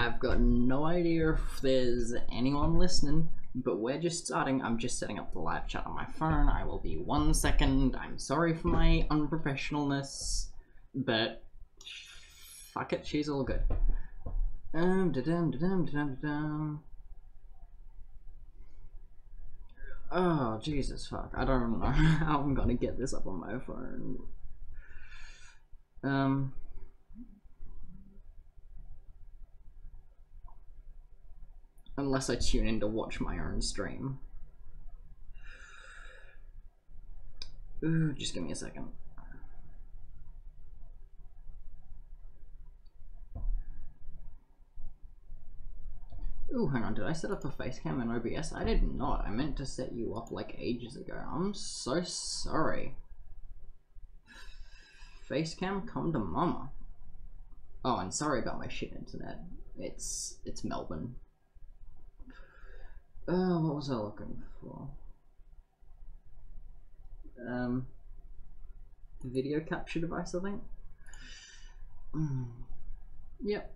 I've got no idea if there's anyone listening, but we're just starting. I'm just setting up the live chat on my phone. I will be 1 second. I'm sorry for my unprofessionalness, but fuck it, she's all good. Oh, Jesus fuck. I don't know how I'm gonna get this up on my phone. Unless I tune in to watch my own stream. Ooh, just give me a second. Ooh, hang on, did I set up a face cam in OBS? I did not. I meant to set you up like ages ago. I'm so sorry. Face cam, come to mama. Oh, and sorry about my shit internet. It's Melbourne. What was I looking for? Video capture device, I think? Yep.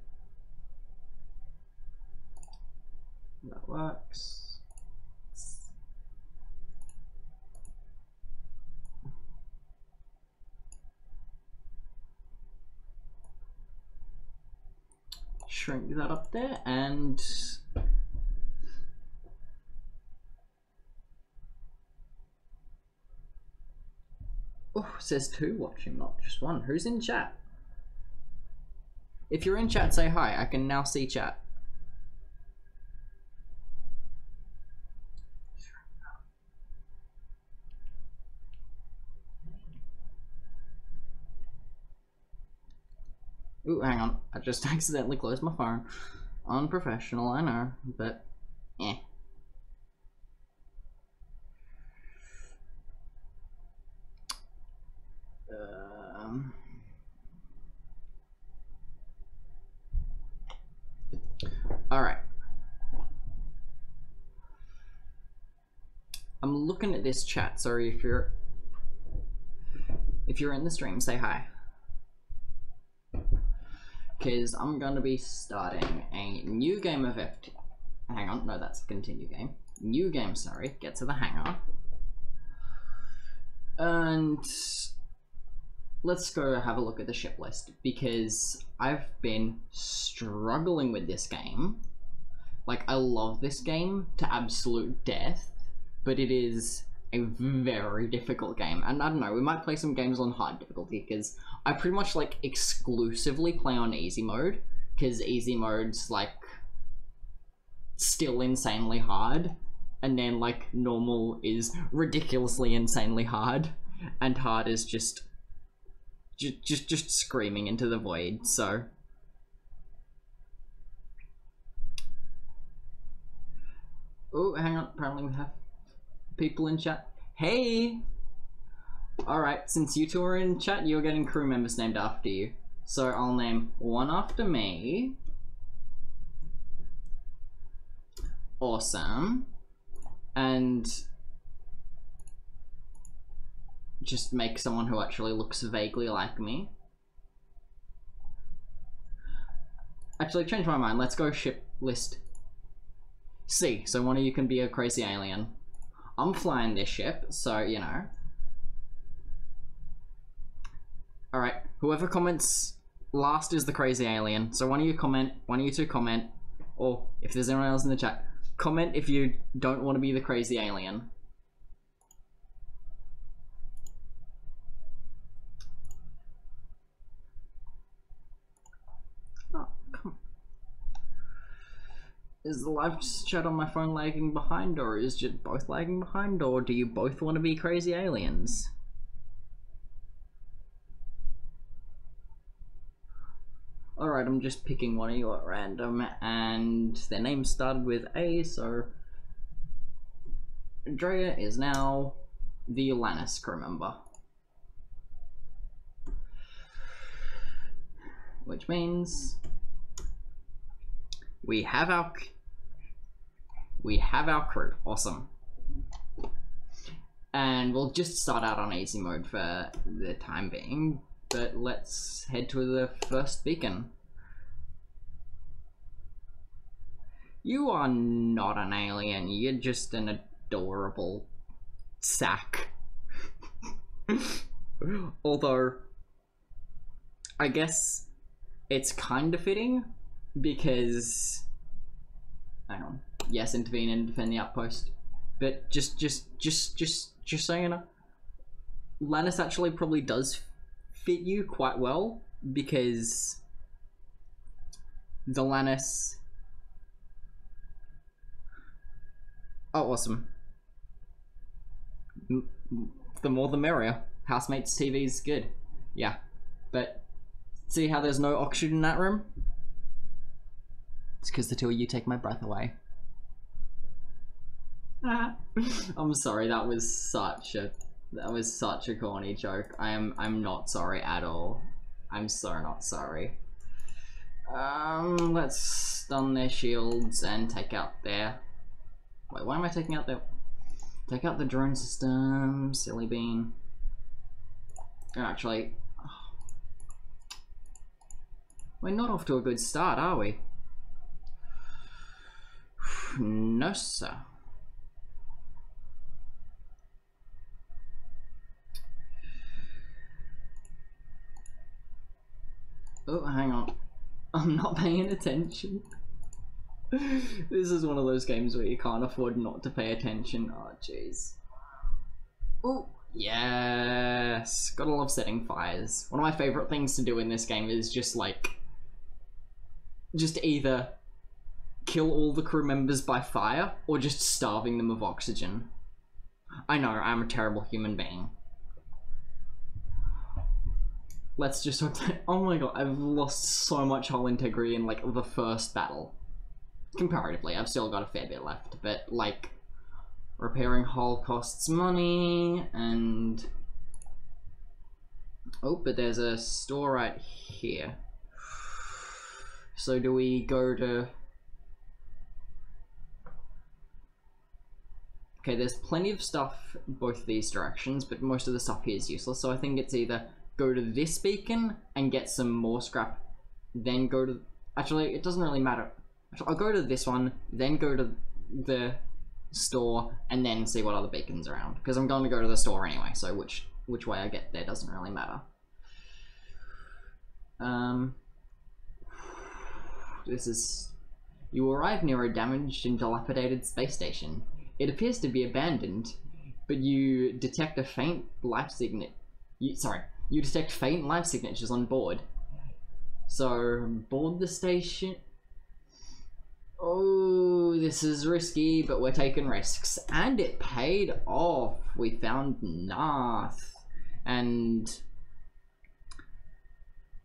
That works. Shrink that up there and oh, it says 2 watching, not just 1. Who's in chat? If you're in chat, say hi. I can now see chat. Ooh, hang on. I just accidentally closed my phone. Unprofessional, I know, but eh. Alright. I'm looking at this chat. Sorry, if you're in the stream, say hi. Because I'm going to be starting a new game of FTL. Hang on, no, that's a continue game. New game, sorry. Get to the hangar. And let's go have a look at the ship list, because I've been struggling with this game. Like, I love this game to absolute death, but it is a very difficult game. And I don't know, we might play some games on hard difficulty, because I pretty much like exclusively play on easy mode, because easy mode's like still insanely hard, and then like normal is ridiculously insanely hard, and hard is just screaming into the void. So oh, hang on, apparently we have people in chat. Hey! Alright, since you two are in chat, you're getting crew members named after you. So I'll name one after me. Awesome. And just make someone who actually looks vaguely like me. Actually, change my mind. Let's go ship list C. So one of you can be a crazy alien. I'm flying this ship, so you know. Alright, whoever comments last is the crazy alien. So one of you comment, one of you two comment, or if there's anyone else in the chat, comment if you don't want to be the crazy alien. Oh, come on. Is the live chat on my phone lagging behind, or is it both lagging behind, or do you both want to be crazy aliens? Alright, I'm just picking one of you at random, and their name started with A, so Andrea is now the Lannis crew member. Which means we have our crew. Awesome. And we'll just start out on easy mode for the time being. But let's head to the first beacon. You are not an alien, you're just an adorable sack. Although, I guess it's kind of fitting because, hang on, yes, intervene and defend the outpost, but just so you know, Lannis actually probably does fit you quite well because the Lannis. Oh, awesome. The more the merrier. Housemates TV is good. Yeah. But see how there's no oxygen in that room? It's because the two of you take my breath away. I'm sorry, that was such a corny joke. I'm not sorry at all. I'm so not sorry. Let's stun their shields and take out their... Wait, why am I taking out their... Take out the drone system, silly bean. Oh, actually... We're not off to a good start, are we? No, sir. Oh, hang on. I'm not paying attention. This is one of those games where you can't afford not to pay attention. Oh, jeez. Oh, yes. Gotta love setting fires. One of my favorite things to do in this game is just like... Just either kill all the crew members by fire or just starving them of oxygen. I know, I'm a terrible human being. Let's just... Oh my god, I've lost so much hull integrity in like the first battle. Comparatively, I've still got a fair bit left, but like repairing hull costs money and... Oh, but there's a store right here. So do we go to... Okay, there's plenty of stuff both these directions, but most of the stuff here is useless, so I think it's either go to this beacon and get some more scrap, then go to... Actually, it doesn't really matter. I'll go to this one, then go to the store, and then see what other beacons are around. Because I'm going to go to the store anyway, so which way I get there doesn't really matter. This is... You arrive near a damaged and dilapidated space station. It appears to be abandoned, but you detect a faint life signature. You detect faint life signatures on board. So, board the station. Oh, this is risky, but we're taking risks. And it paid off. We found Nath. And...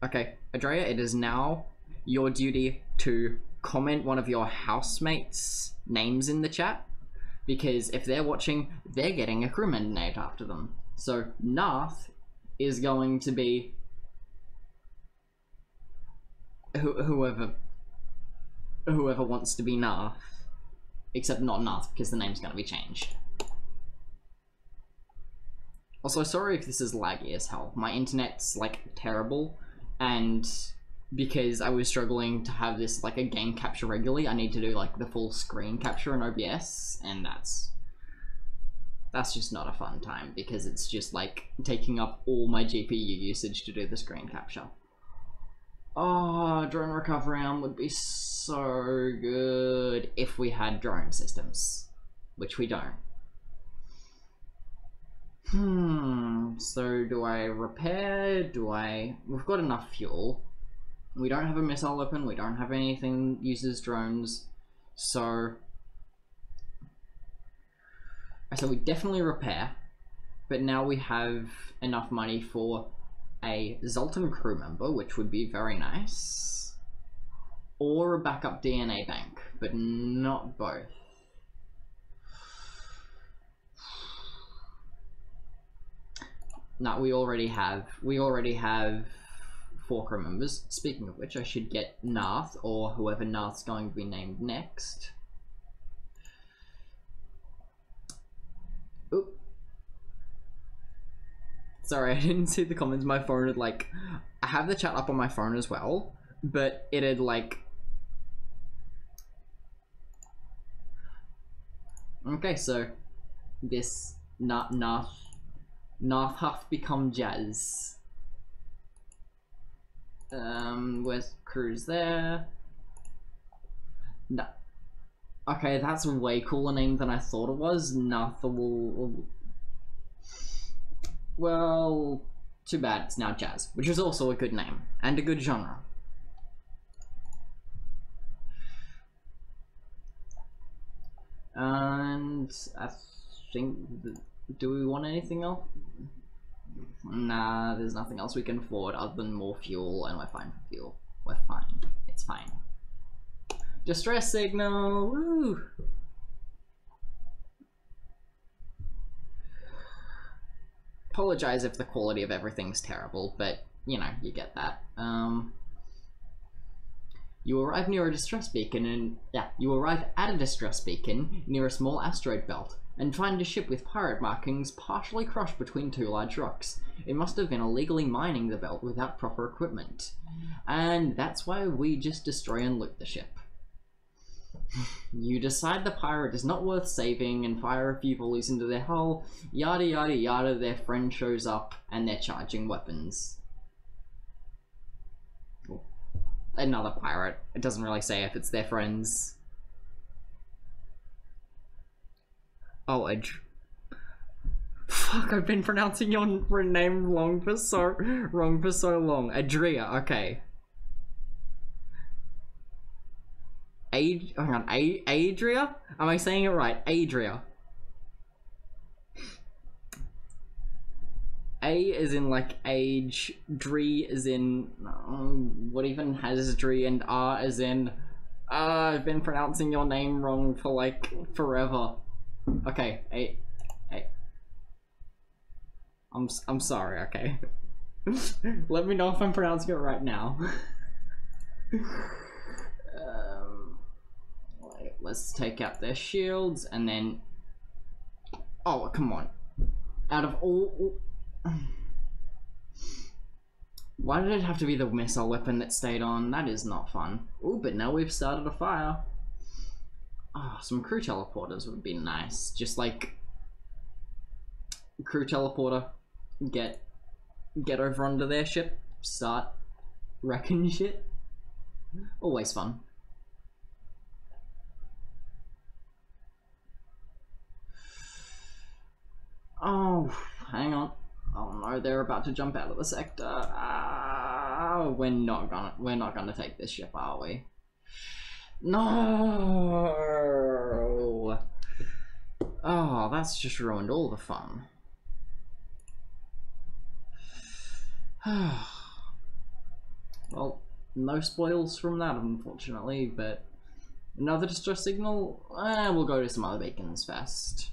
Okay, Adrea, it is now your duty to comment one of your housemates' names in the chat. Because if they're watching, they're getting a crewman named after them. So, Nath is going to be... Whoever wants to be Nath, except not Nath because the name's going to be changed. Also, sorry if this is laggy as hell. My internet's like terrible, and because I was struggling to have this like a game capture regularly, I need to do like the full screen capture in OBS, and that's just not a fun time because it's just like taking up all my GPU usage to do the screen capture. Oh, drone recovery arm would be so good if we had drone systems, which we don't. So do I repair? We've got enough fuel. We don't have a missile weapon, we don't have anything that uses drones, so we definitely repair, but now we have enough money for a Zoltan crew member, which would be very nice, or a backup DNA bank, but not both. No, we already have 4 crew members. Speaking of which, I should get Nath, or whoever Nath's going to be named next. Oop. Sorry, I didn't see the comments. My phone had like... I have the chat up on my phone as well, but it had like... Okay, so this Nath hath become Jazz. Where's Cruz there? No. Okay, that's a way cooler name than I thought it was. Nath will. Well, too bad it's now Jazz, which is also a good name and a good genre. And I think, do we want anything else? Nah, there's nothing else we can afford other than more fuel, and we're fine for fuel. We're fine. It's fine. Distress signal! Woo! Apologize if the quality of everything's terrible, but, you know, you get that. You arrive near a distress beacon and... yeah, you arrive at a distress beacon near a small asteroid belt, and find a ship with pirate markings partially crushed between two large rocks. It must have been illegally mining the belt without proper equipment. And that's why we just destroy and loot the ship. You decide the pirate is not worth saving and fire a few volleys into their hull. Yada yada yada, their friend shows up and they're charging weapons. Oh, another pirate. It doesn't really say if it's their friends. Oh, fuck, I've been pronouncing your name wrong for so long. Adria, okay. Hang on, Adria? Am I saying it right? Adria. A is in like age, Dre is in what even has Dre, and R is in I've been pronouncing your name wrong for like forever. Okay, I'm sorry, okay. Let me know if I'm pronouncing it right now. Let's take out their shields and then... oh, come on. Out of all... why did it have to be the missile weapon that stayed on? That is not fun. Ooh, but now we've started a fire. Oh, some crew teleporters would be nice. Just like... crew teleporter. Get over onto their ship. Start wrecking shit. Always fun. Oh, hang on. Oh no, they're about to jump out of the sector. We're not gonna take this ship, are we? No. Oh, that's just ruined all the fun. Well, no spoils from that, unfortunately, but another distress signal? We'll go to some other beacons first.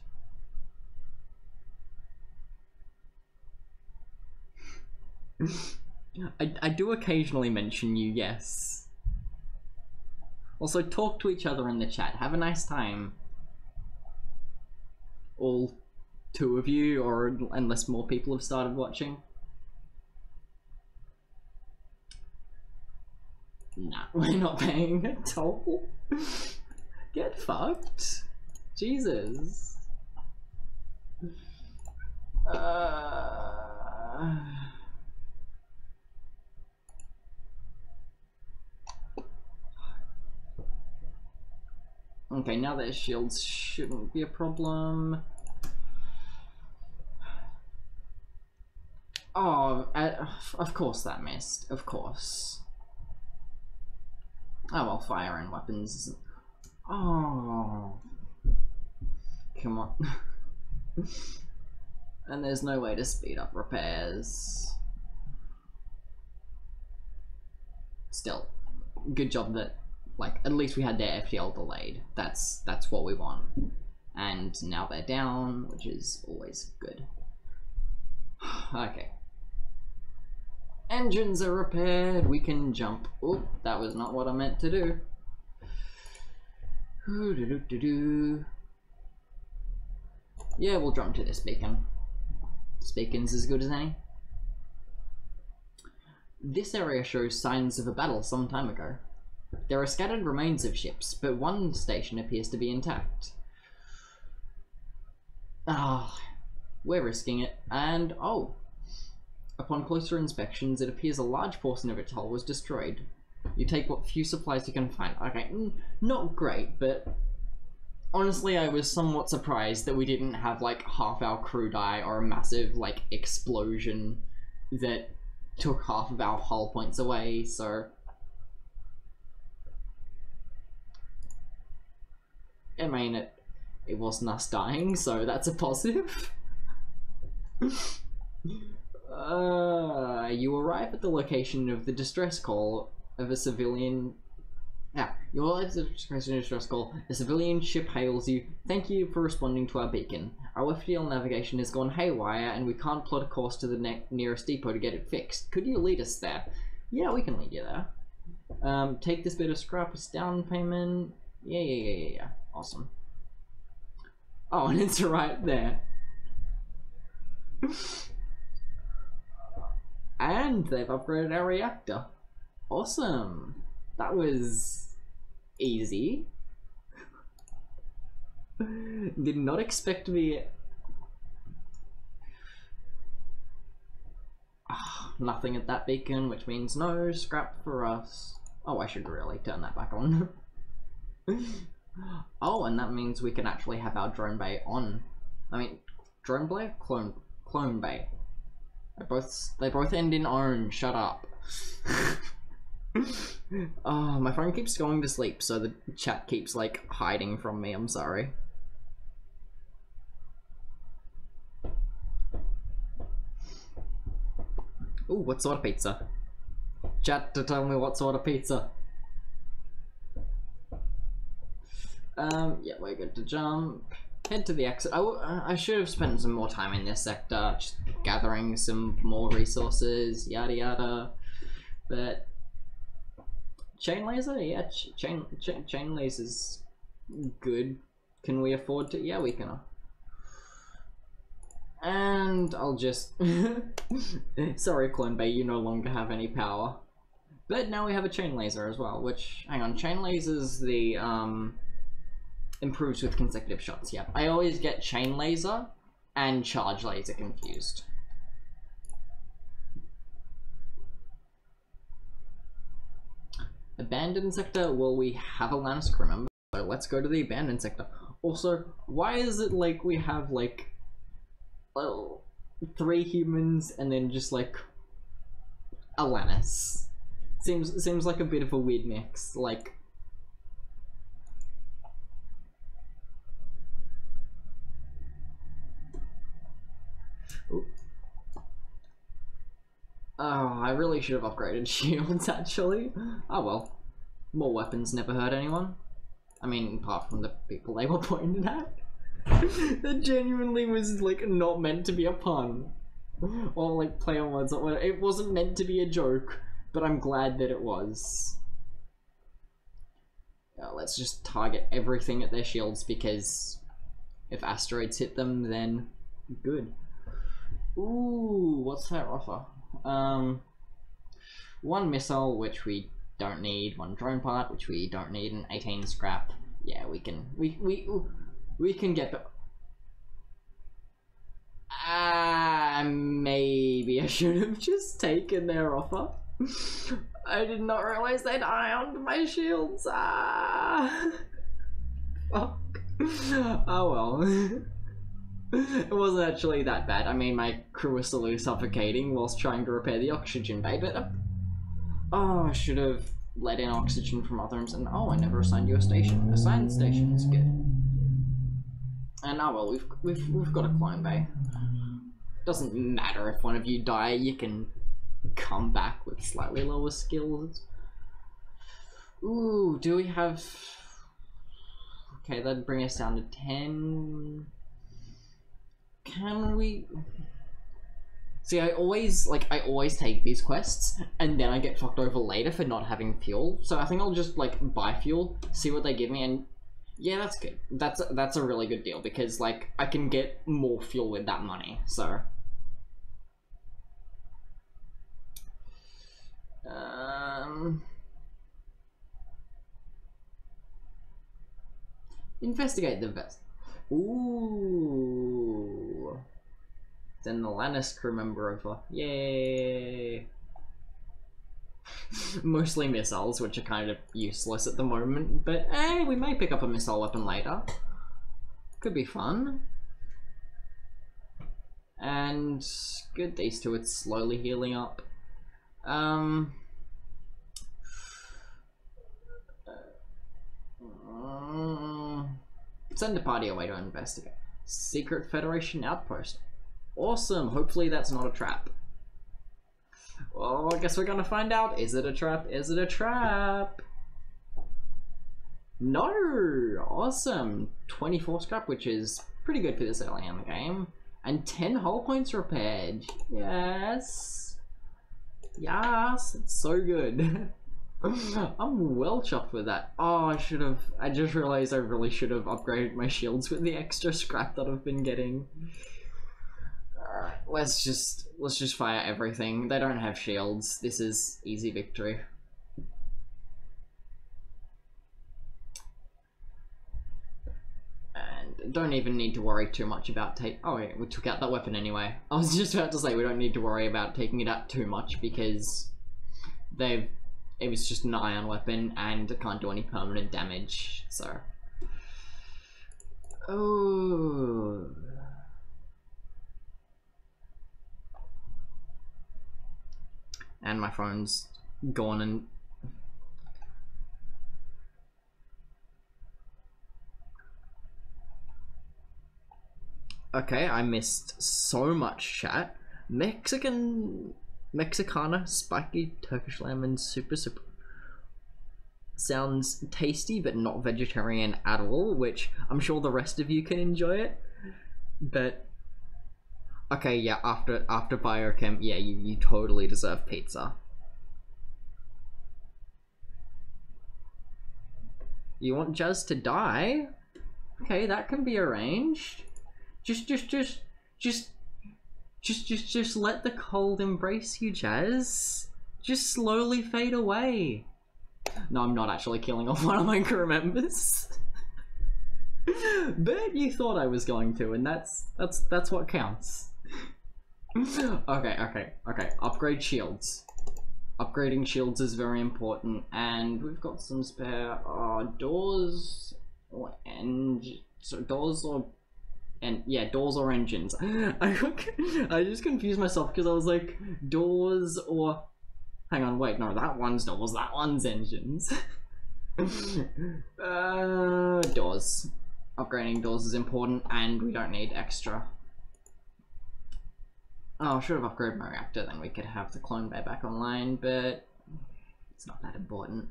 I do occasionally mention you, yes. Also, talk to each other in the chat. Have a nice time. All two of you, or unless more people have started watching. Nah, we're not paying a toll. Get fucked. Jesus. Okay, now their shields shouldn't be a problem. Oh, of course that missed. Of course. Oh well, fire and weapons. Oh, come on. And there's no way to speed up repairs. Still, good job that, like, at least we had their FTL delayed. That's what we want. And now they're down, which is always good. Okay. Engines are repaired, we can jump. Oh, that was not what I meant to do. Yeah, we'll jump to this beacon. This beacon's as good as any. This area shows signs of a battle some time ago. There are scattered remains of ships, but one station appears to be intact. Ah, we're risking it. And, oh. Upon closer inspections, it appears a large portion of its hull was destroyed. You take what few supplies you can find. Okay, not great, but honestly, I was somewhat surprised that we didn't have, like, half our crew die or a massive, like, explosion that took half of our hull points away, so... I mean, it wasn't us dying, so that's a positive. You arrive at the location of the distress call of a civilian... you arrive at the distress call. A civilian ship hails you. Thank you for responding to our beacon. Our FTL navigation has gone haywire and we can't plot a course to the nearest depot to get it fixed. Could you lead us there? Yeah, we can lead you there. Take this bit of scrap as down payment. Yeah. Awesome. Oh, and it's right there. And they've upgraded our reactor. Awesome. That was easy. Did not expect me... nothing at that beacon, which means no scrap for us. Oh, I should really turn that back on. Oh, and that means we can actually have our drone bay on. I mean, drone bay? Clone bay. They both end in own. Shut up. Oh, my phone keeps going to sleep, so the chat keeps, like, hiding from me. I'm sorry. Ooh, what sort of pizza? Chat to tell me what sort of pizza. Yeah, we're good to jump. Head to the exit. I should have spent some more time in this sector, just gathering some more resources, yada yada. But chain laser, yeah, chain laser's good. Can we afford to? Yeah, we can. And I'll just sorry, Clone Bay, you no longer have any power. But now we have a chain laser as well. Which, hang on, chain laser's the improves with consecutive shots. Yeah, I always get chain laser and charge laser confused. Abandoned sector. Well, we have a Lannis crew member, so let's go to the abandoned sector. Also, why is it like we have like 3 humans and then just like a Lannis? Seems like a bit of a weird mix. Like, oh, I really should have upgraded shields, actually. Oh well. More weapons never hurt anyone. I mean, apart from the people they were pointed at. That genuinely was, like, not meant to be a pun. Or, like, play on words. It wasn't meant to be a joke, but I'm glad that it was. Let's just target everything at their shields, because if asteroids hit them, then good. Ooh, what's their offer? 1 missile, which we don't need, 1 drone part, which we don't need, and 18 scrap. Yeah, we can get the... maybe I should have just taken their offer. I did not realize they'd ironed my shields. Fuck. Oh well. It wasn't actually that bad. I mean, my crew was slowly suffocating whilst trying to repair the oxygen bay, but... oh, I should have let in oxygen from other rooms, and oh, I never assigned you a station. Assigned station's good. And oh well, we've got a clone bay. Doesn't matter if one of you die, you can come back with slightly lower skills. Ooh, do we have... okay, that'd bring us down to 10... Can we... see, I always take these quests, and then I get fucked over later for not having fuel. So I think I'll just, like, buy fuel, see what they give me, and... yeah, that's good. That's a really good deal, because, like, I can get more fuel with that money, so... investigate the vest. Ooh... Send the Lannis crew member over. Yay! Mostly missiles, which are kind of useless at the moment, but hey, we may pick up a missile weapon later. Could be fun. And good, these two are slowly healing up. Send a party away to investigate. Secret Federation outpost. Awesome, hopefully that's not a trap. Well, I guess we're gonna find out. Is it a trap? Is it a trap? No! Awesome! 24 scrap, which is pretty good for this early in the game. And 10 hull points repaired. Yes! Yes! It's so good. I'm well chuffed with that. Oh, I just realized I really should have upgraded my shields with the extra scrap that I've been getting. Alright, let's just fire everything. They don't have shields. This is easy victory. And don't even need to worry too much about oh yeah, we took out that weapon anyway. I was just about to say we don't need to worry about taking it out too much because it was just an ion weapon and it can't do any permanent damage, so. Oh. And my phone's gone and... Okay, I missed so much chat. Mexicana, spiky Turkish lemon, super. Sounds tasty, but not vegetarian at all, which I'm sure the rest of you can enjoy it. But okay, yeah, after biochem, yeah, you totally deserve pizza. You want Jazz to die? Okay, that can be arranged. Just let the cold embrace you, Jazz. Just slowly fade away. No, I'm not actually killing off one of my crew members. But you thought I was going to, and that's what counts. Okay. Upgrade shields. Upgrading shields is very important, and we've got some spare doors or doors or engines. I just confused myself because I was like, doors or... Hang on, wait, no, that one's doors, that one's engines. Doors. Upgrading doors is important, and we don't need extra. Oh, I should have upgraded my reactor, then we could have the clone bay back online, but it's not that important.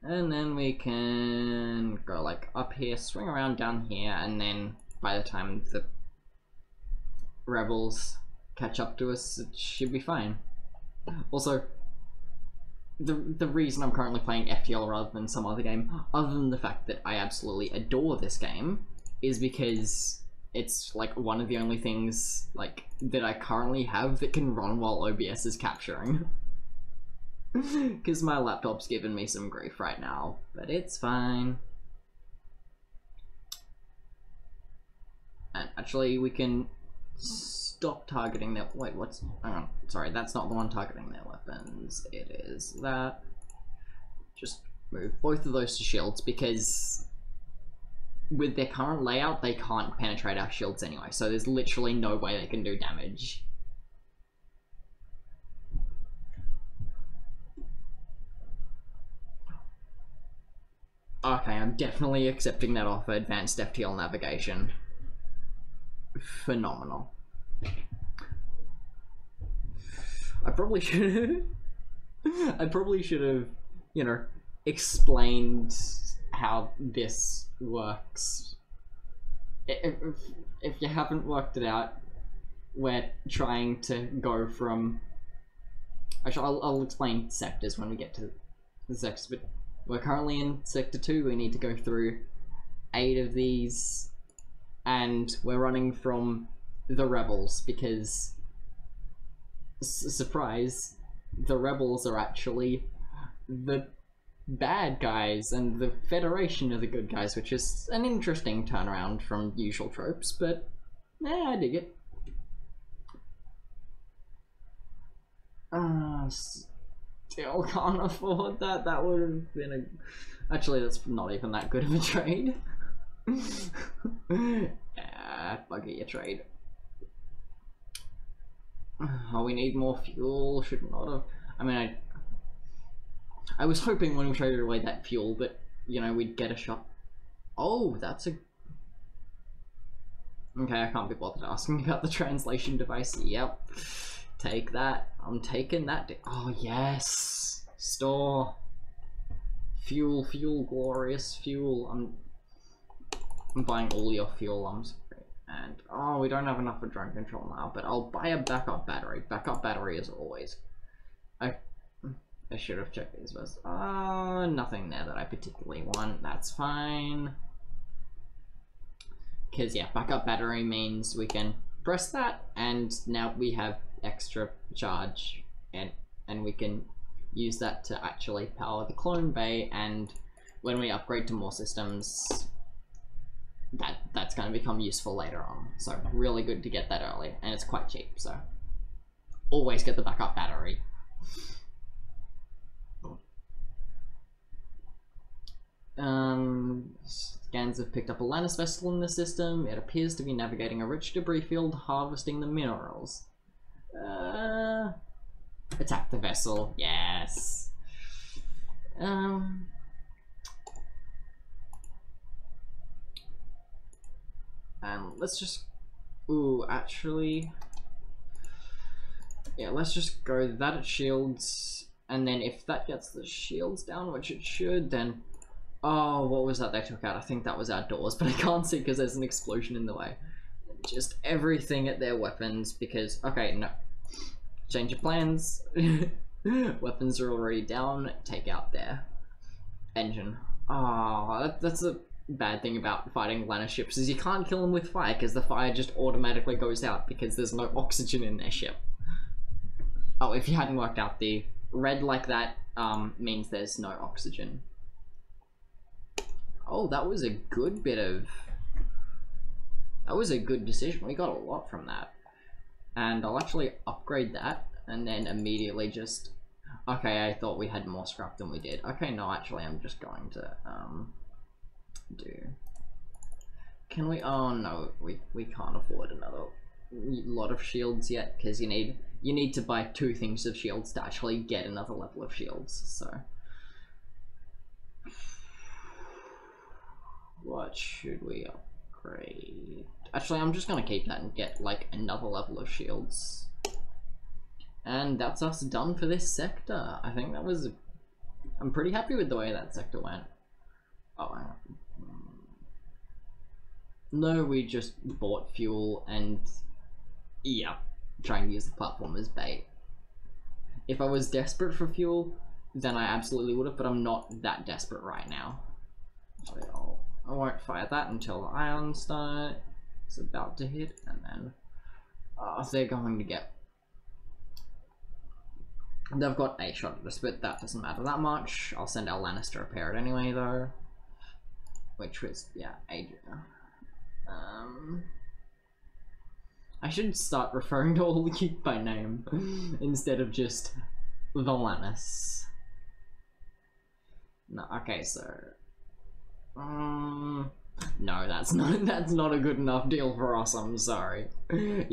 And then we can go like up here, swing around down here, and then by the time the rebels catch up to us, it should be fine. Also, the reason I'm currently playing FTL rather than some other game, other than the fact that I absolutely adore this game, is because it's like one of the only things like that I currently have that can run while OBS is capturing. Because my laptop's giving me some grief right now, but it's fine. And actually we can stop targeting their... Wait, what's... Hang on, sorry, that's not the one targeting their weapons. It is that. Just move both of those to shields, because with their current layout, they can't penetrate our shields anyway, so there's literally no way they can do damage. Okay, I'm definitely accepting that offer. Advanced FTL navigation. Phenomenal. I probably should have, you know, explained how this works. If you haven't worked it out, we're trying to go from... Actually, I'll explain sectors when we get to the sectors, but we're currently in Sector 2, we need to go through 8 of these, and we're running from the rebels, because, surprise, the rebels are actually the bad guys, and the Federation are the good guys, which is an interesting turnaround from usual tropes, but yeah, I dig it. Still can't afford that. That would have been a... Actually, that's not even that good of a trade. Yeah, bugger your trade. Oh, we need more fuel. Should not have... I mean, I was hoping when we traded away that fuel, but, you know, we'd get a shot. Oh, that's a... Okay, I can't be bothered asking about the translation device. Yep. Take that. I'm taking that. Oh, yes. Store. Fuel, fuel, glorious fuel. I'm buying all your fuel. I'm sorry. And, oh, we don't have enough for drone control now, but I'll buy a backup battery. Backup battery as always. I should have checked these first. Nothing there that I particularly want. That's fine. Because, yeah, backup battery means we can press that, and now we have extra charge, and we can use that to actually power the clone bay, and when we upgrade to more systems, that's going to become useful later on. So, really good to get that early, and it's quite cheap, so always get the backup battery. Scans have picked up a Lannis vessel in the system. It appears to be navigating a rich debris field, harvesting the minerals. Attack the vessel. Yes. And let's just... Ooh, actually... Yeah, let's just go that at shields, and then if that gets the shields down, which it should, then... Oh, what was that they took out? I think that was our doors, but I can't see because there's an explosion in the way. Just everything at their weapons, because... Okay, no. Change your plans. Weapons are already down. Take out their engine. Oh, that's a bad thing about fighting Lannis ships, is you can't kill them with fire, because the fire just automatically goes out because there's no oxygen in their ship. Oh, if you hadn't worked out, the red like that means there's no oxygen. Oh, that was a good bit of... That was a good decision. We got a lot from that. And I'll actually upgrade that, and then immediately just... Okay, I thought we had more scrap than we did. Okay, no, actually, I'm just going to, do... Can we... Oh, no, we can't afford another lot of shields yet, because you need to buy 2 things of shields to actually get another level of shields, so... What should we upgrade? Actually, I'm just gonna keep that and get, like, another level of shields. And that's us done for this sector. I think that was... I'm pretty happy with the way that sector went. Oh, hang on. No, we just bought fuel and... Yeah, trying to use the platform as bait. If I was desperate for fuel, then I absolutely would have, but I'm not that desperate right now. So I won't fire that until the ion start. It's about to hit, and then they're going to get... They've got a shot at us, but that doesn't matter that much. I'll send our Lannis to repair it anyway, though. Which was, yeah, Adria. I should start referring to all of you by name instead of just the Lannis. No, okay, so... no, that's not a good enough deal for us, I'm sorry. If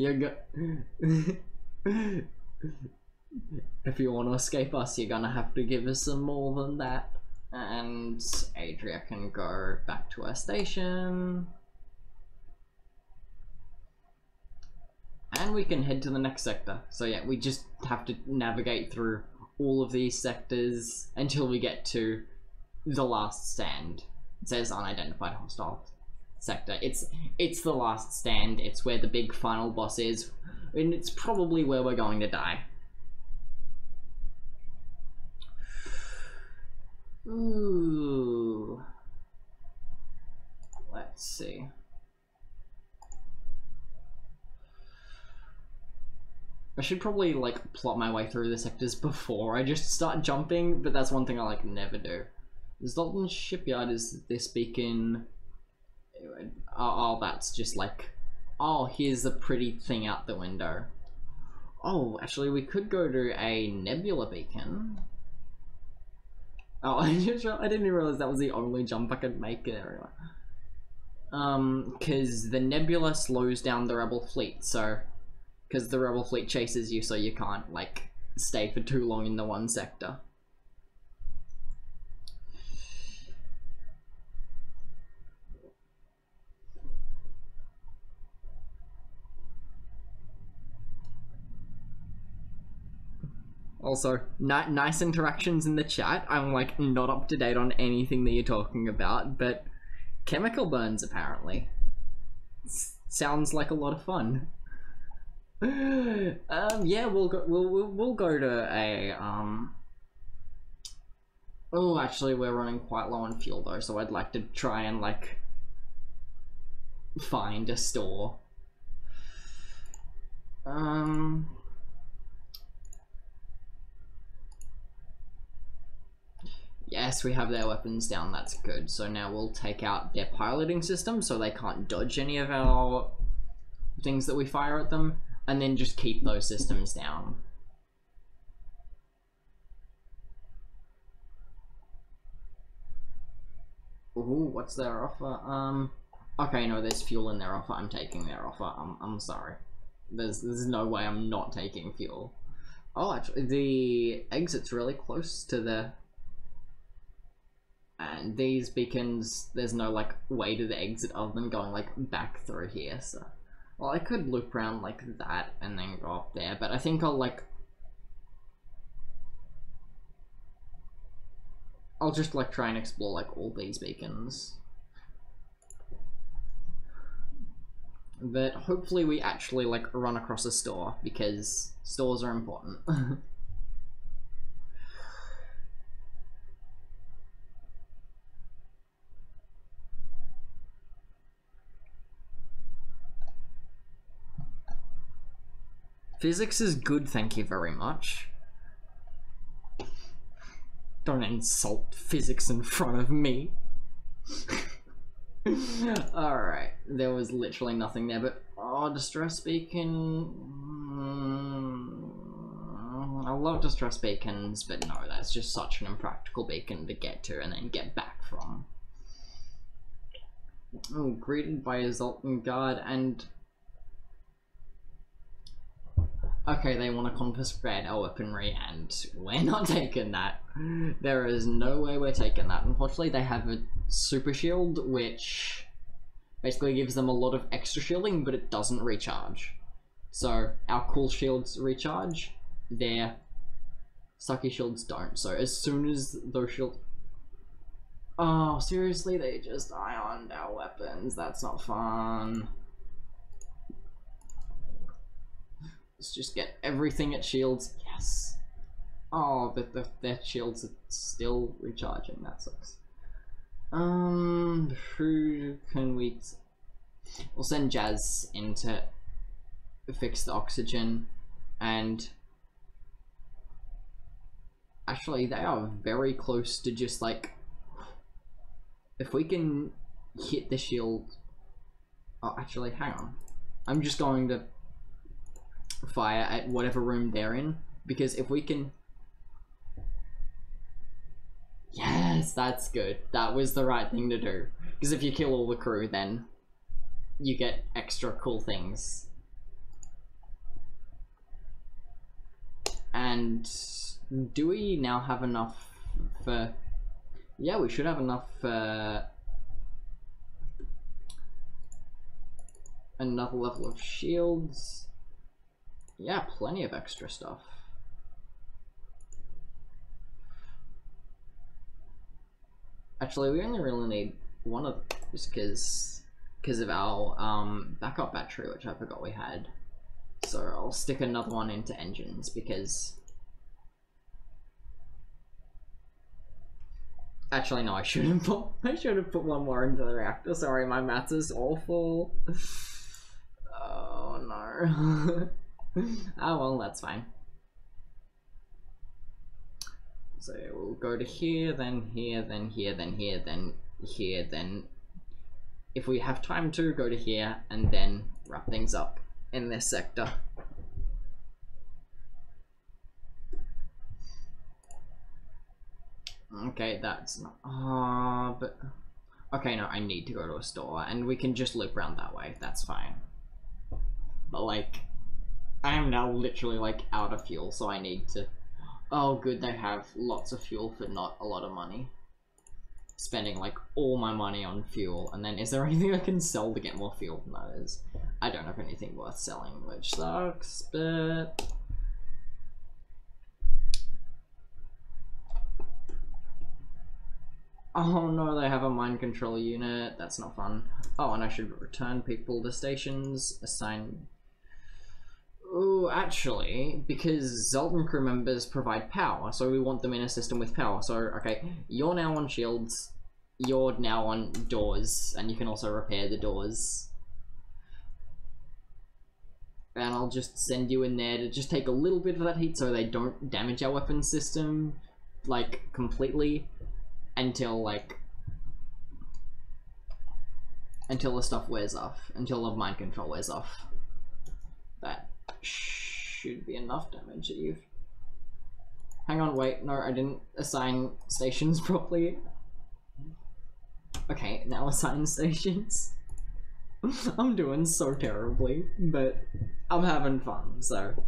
you want to escape us, you're gonna have to give us some more than that. And Adria can go back to her station. And we can head to the next sector. So yeah, we just have to navigate through all of these sectors until we get to the last stand. It says unidentified hostile sector. It's the last stand. It's where the big final boss is, and it's probably where we're going to die. Ooh. Let's see. I should probably like plot my way through the sectors before I just start jumping, but that's one thing I like never do. Zoltan Shipyard is this beacon. Oh, that's just like, oh, here's a pretty thing out the window. Oh, actually, we could go to a nebula beacon. Oh, I didn't even realize that was the only jump I could make there. Because the nebula slows down the rebel fleet, so... Because the rebel fleet chases you, so you can't, like, stay for too long in the one sector. Also, nice interactions in the chat. I'm, like, not up to date on anything that you're talking about, but chemical burns, apparently. Sounds like a lot of fun. Yeah, we'll go to a, Oh, actually, we're running quite low on fuel, though, so I'd like to try and, like, find a store. Yes, we have their weapons down, that's good. So now we'll take out their piloting system so they can't dodge any of our things that we fire at them, and then just keep those systems down. Ooh, what's their offer? Okay, no, there's fuel in their offer. I'm taking their offer. I'm sorry. There's no way I'm not taking fuel. Oh, actually, the exit's really close to the... And these beacons, there's no, like, way to the exit other than going, like, back through here, so... Well, I could loop around like that and then go up there, but I think I'll just, like, try and explore, like, all these beacons. But hopefully we actually, like, run across a store, because stores are important. Physics is good, thank you very much. Don't insult physics in front of me. Alright, there was literally nothing there, but... Oh, distress beacon... I love distress beacons, but no, that's just such an impractical beacon to get to and then get back from. Oh, greeted by a Zoltan guard and... Okay, they want to confiscate our weaponry, and we're not taking that. There is no way we're taking that. Unfortunately, they have a super shield, which basically gives them a lot of extra shielding, but it doesn't recharge. So, our cool shields recharge, their sucky shields don't. So, as soon as those shields... Oh, seriously? They just ioned our weapons? That's not fun. Let's just get everything at shields. Yes. Oh, but their shields are still recharging. That sucks. Who can we... We'll send Jazz in to fix the oxygen, and... Actually, they are very close to just, like... If we can hit the shield... Oh, actually, hang on. I'm just going to fire at whatever room they're in, because if we can... Yes, that's good. That was the right thing to do, because if you kill all the crew, then you get extra cool things. And do we now have enough for... Yeah, we should have enough for another level of shields. Yeah, plenty of extra stuff. Actually, we only really need one of those because of our backup battery, which I forgot we had. So I'll stick another one into engines because... Actually, no, I should have put one more into the reactor. Sorry, my maths is awful. Oh no. Oh well, that's fine. So we'll go to here, then here, then here, then here, then here, then if we have time to, go to here, and then wrap things up in this sector. Okay, that's not. But okay, no, I need to go to a store, and we can just loop around that way. That's fine. But like, I am now literally like out of fuel, so I need to. Oh, good, they have lots of fuel for not a lot of money. Spending like all my money on fuel, and then is there anything I can sell to get more fuel? No, I don't have anything worth selling, which sucks, but. Oh no, they have a mind control unit. That's not fun. Oh, and I should return people to stations, assign. Oh, actually, because Zoltan crew members provide power, so we want them in a system with power. So, okay, you're now on shields, you're now on doors, and you can also repair the doors. And I'll just send you in there to just take a little bit of that heat so they don't damage our weapon system, like, completely. Until the stuff wears off, until the mind control wears off. That should be enough damage that you've. Hang on, wait, no, I didn't assign stations properly. Okay, now assign stations. I'm doing so terribly, but I'm having fun, so.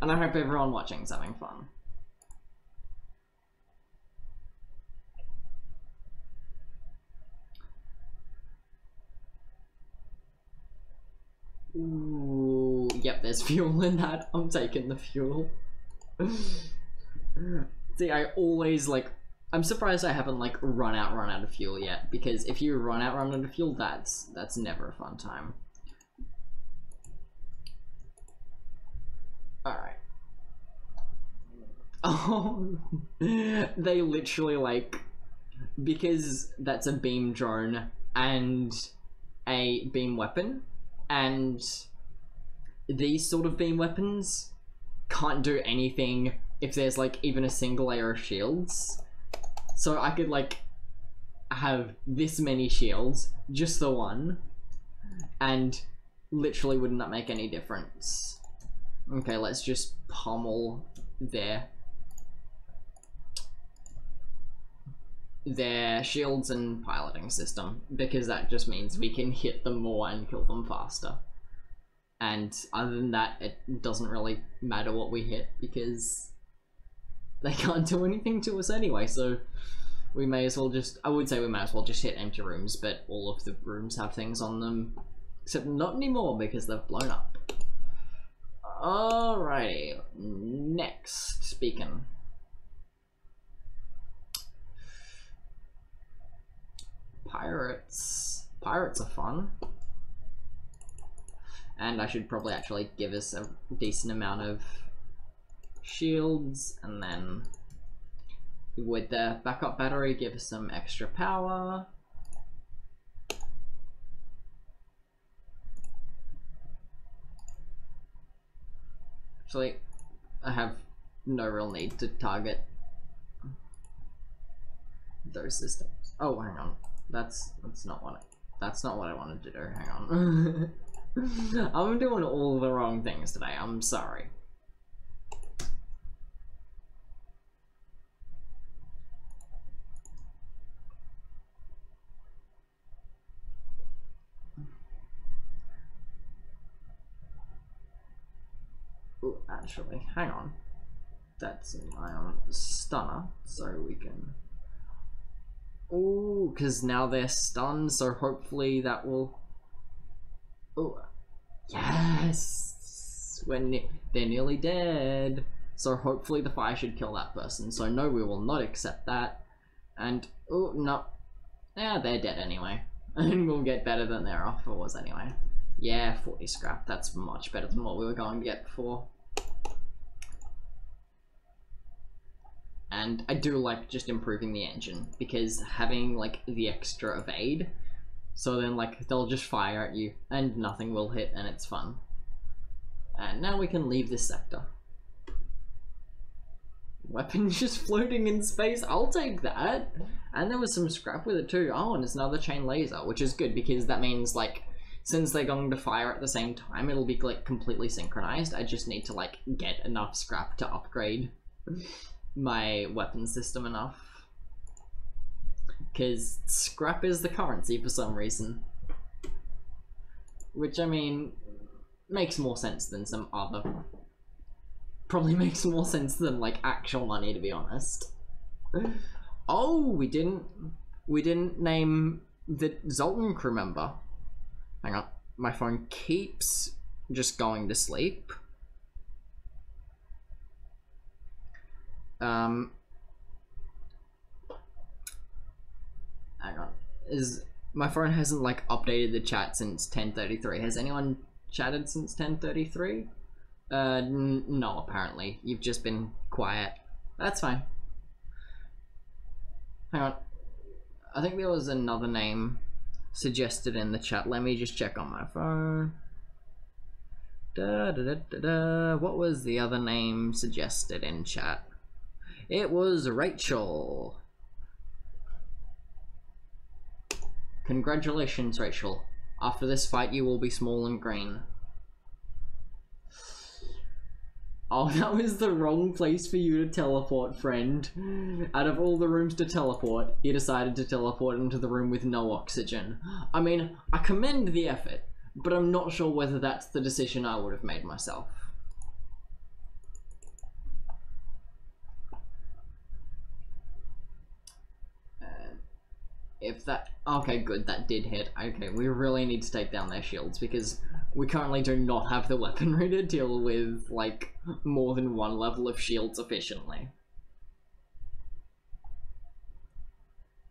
And I hope everyone watching is having fun. Ooh, yep, there's fuel in that. I'm taking the fuel. See, I always like. I'm surprised I haven't like run out of fuel yet. Because if you run out of fuel, that's never a fun time. All right. Oh, they literally like, because that's a beam drone and a beam weapon. And these sort of beam weapons can't do anything if there's like even a single layer of shields. So I could like have this many shields, just the one, and literally would not make any difference. Okay, let's just pummel their shields and piloting system, because that just means we can hit them more and kill them faster. And other than that, it doesn't really matter what we hit, because they can't do anything to us anyway, so we may as well just, I would say we might as well just hit empty rooms, but all of the rooms have things on them, except not anymore because they've blown up. Alrighty, next beacon. Pirates are fun. And I should probably actually give us a decent amount of shields, and then with the backup battery give us some extra power. Actually, I have no real need to target those systems. Oh, hang on. That's not what I wanted to do. Hang on. I'm doing all the wrong things today. I'm sorry. Ooh, actually, hang on. That's an ion stunner, so we can. Ooh, because now they're stunned, so hopefully that will. Oh, yes! They're nearly dead. So hopefully the fire should kill that person. So no, we will not accept that. And, oh, no. Yeah, they're dead anyway. And we'll get better than their offer was anyway. Yeah, 40 scrap. That's much better than what we were going to get before. And I do like just improving the engine, because having like the extra evade, so then like they'll just fire at you and nothing will hit, and it's fun. And now we can leave this sector. Weapons just floating in space, I'll take that. And there was some scrap with it too. Oh, and it's another chain laser, which is good because that means like, since they're going to fire at the same time, it'll be like completely synchronized. I just need to like get enough scrap to upgrade my weapon system enough. because scrap is the currency for some reason. Which, I mean, makes more sense than some other... Probably makes more sense than, like, actual money, to be honest. Oh, we didn't name the Zoltan crew member. Hang on, my phone keeps just going to sleep. Hang on, my phone hasn't like updated the chat since 10:33. Has anyone chatted since 10:33? No, apparently. You've just been quiet. That's fine. Hang on. I think there was another name suggested in the chat. Let me just check on my phone. What was the other name suggested in chat? It was Rachel. Congratulations, Rachel. After this fight, you will be small and green. Oh, that was the wrong place for you to teleport, friend. Out of all the rooms to teleport, you decided to teleport into the room with no oxygen. I mean, I commend the effort, but I'm not sure whether that's the decision I would have made myself. If that... Okay, good, that did hit. Okay, we really need to take down their shields, because we currently do not have the weaponry to deal with, like, more than one level of shields efficiently.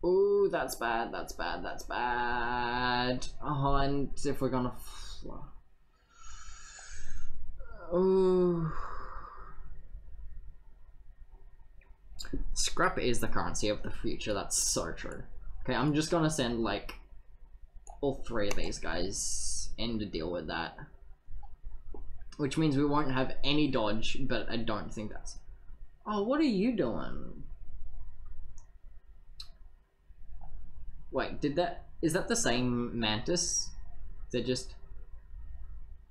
Ooh, that's bad, that's bad, that's bad. Oh, and if we're gonna... Ooh... Scrap is the currency of the future, that's so true. Okay, I'm just gonna send, like, all three of these guys in to deal with that. Which means we won't have any dodge, but I don't think that's... Oh, what are you doing? Wait, is that the same Mantis? They're just...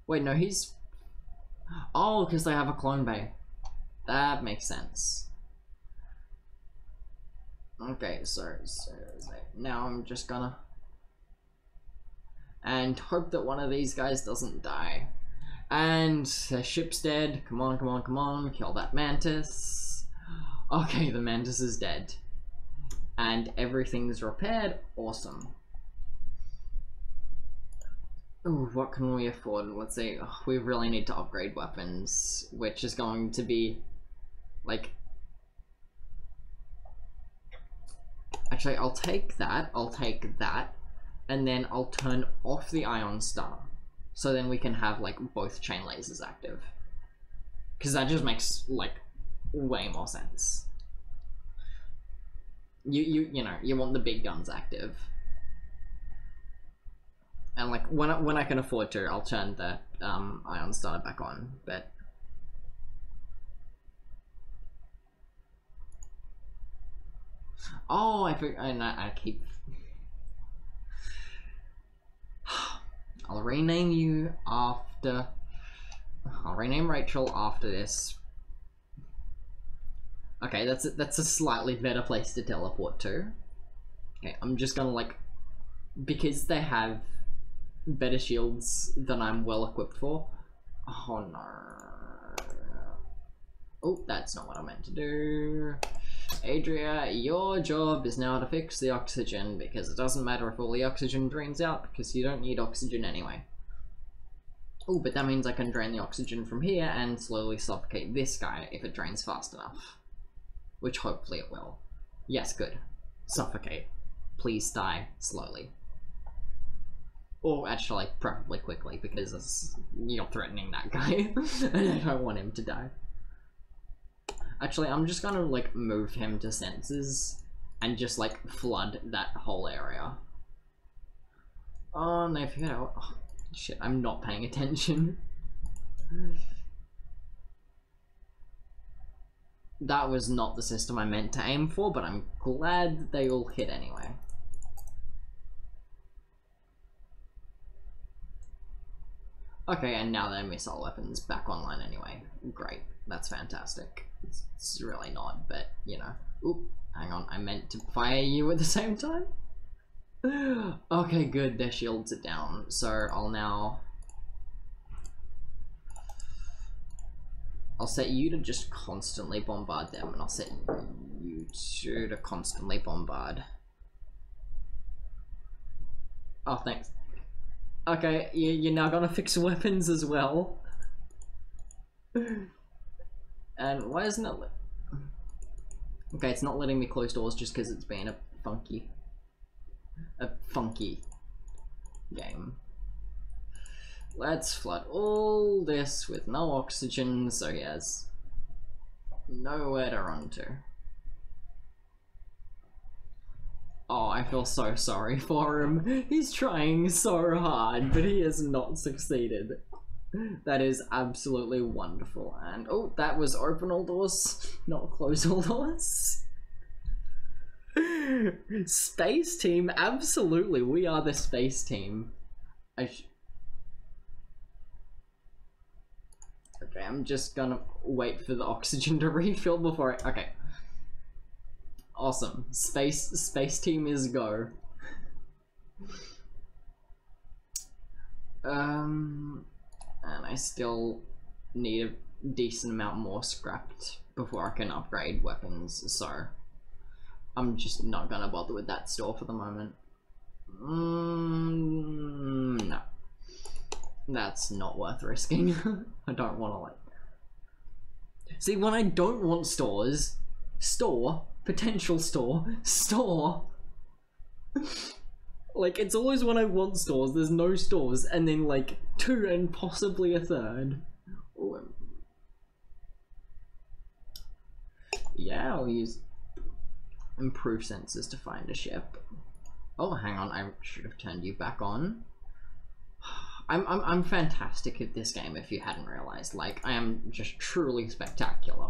Wait, no, he's... Oh, because they have a clone bay. That makes sense. Okay, so now I'm just gonna... And hope that one of these guys doesn't die. And the ship's dead. Come on, come on, come on. Kill that Mantis. Okay, the Mantis is dead. And everything's repaired. Awesome. Ooh, what can we afford? Let's see. Oh, we really need to upgrade weapons, which is going to be, like... Actually, I'll take that, and then I'll turn off the ion stunner. So then we can have, like, both chain lasers active. Because that just makes, like, way more sense. You know, you want the big guns active. And, like, when I can afford to, I'll turn the ion stunner back on, but... Oh, I keep... I'll rename you after... I'll rename Rachel after this. Okay, that's a slightly better place to teleport to. Okay, I'm just gonna, like... Because they have better shields than I'm well equipped for. Oh no. Oh, that's not what I meant to do. Adria, your job is now to fix the oxygen, because it doesn't matter if all the oxygen drains out, because you don't need oxygen anyway. Oh, but that means I can drain the oxygen from here and slowly suffocate this guy if it drains fast enough. Which hopefully it will. Yes, good. Suffocate. Please die slowly. Or actually, preferably quickly, because you're threatening that guy. And I don't want him to die. Actually, I'm just gonna, like, move him to sensors and just, like, flood that whole area. Oh, no, forget out. Oh, shit, I'm not paying attention. That was not the system I meant to aim for, but I'm glad they all hit anyway. Okay, and now their missile weapon's back online anyway. Great, that's fantastic. It's really not, but you know. Oop, hang on, I meant to fire you at the same time. Okay, good, their shields are down, so I'll set you to just constantly bombard them, and I'll set you two to constantly bombard. Oh, thanks. Okay, you're now gonna fix weapons as well. And why isn't it okay, it's not letting me close doors just because it's been a funky game. Let's flood all this with no oxygen so he has nowhere to run to. Oh, I feel so sorry for him. He's trying so hard, but he has not succeeded. That is absolutely wonderful. And oh, that was open all doors, not close all doors. Space team, absolutely. We are the space team. Okay, I'm just gonna wait for the oxygen to refill before I... Okay. Awesome. Space team is go. And I still need a decent amount more scrapped before I can upgrade weapons, so I'm just not gonna bother with that store for the moment. No. That's not worth risking. I don't want to, like... See, when I don't want stores, potential store, like, it's always when I want stores, there's no stores, and then, like, 2 and possibly a 3rd. Ooh. Yeah, I'll use improve sensors to find a ship. Oh, hang on, I should have turned you back on. I'm fantastic at this game, if you hadn't realized. Like, I am just truly spectacular.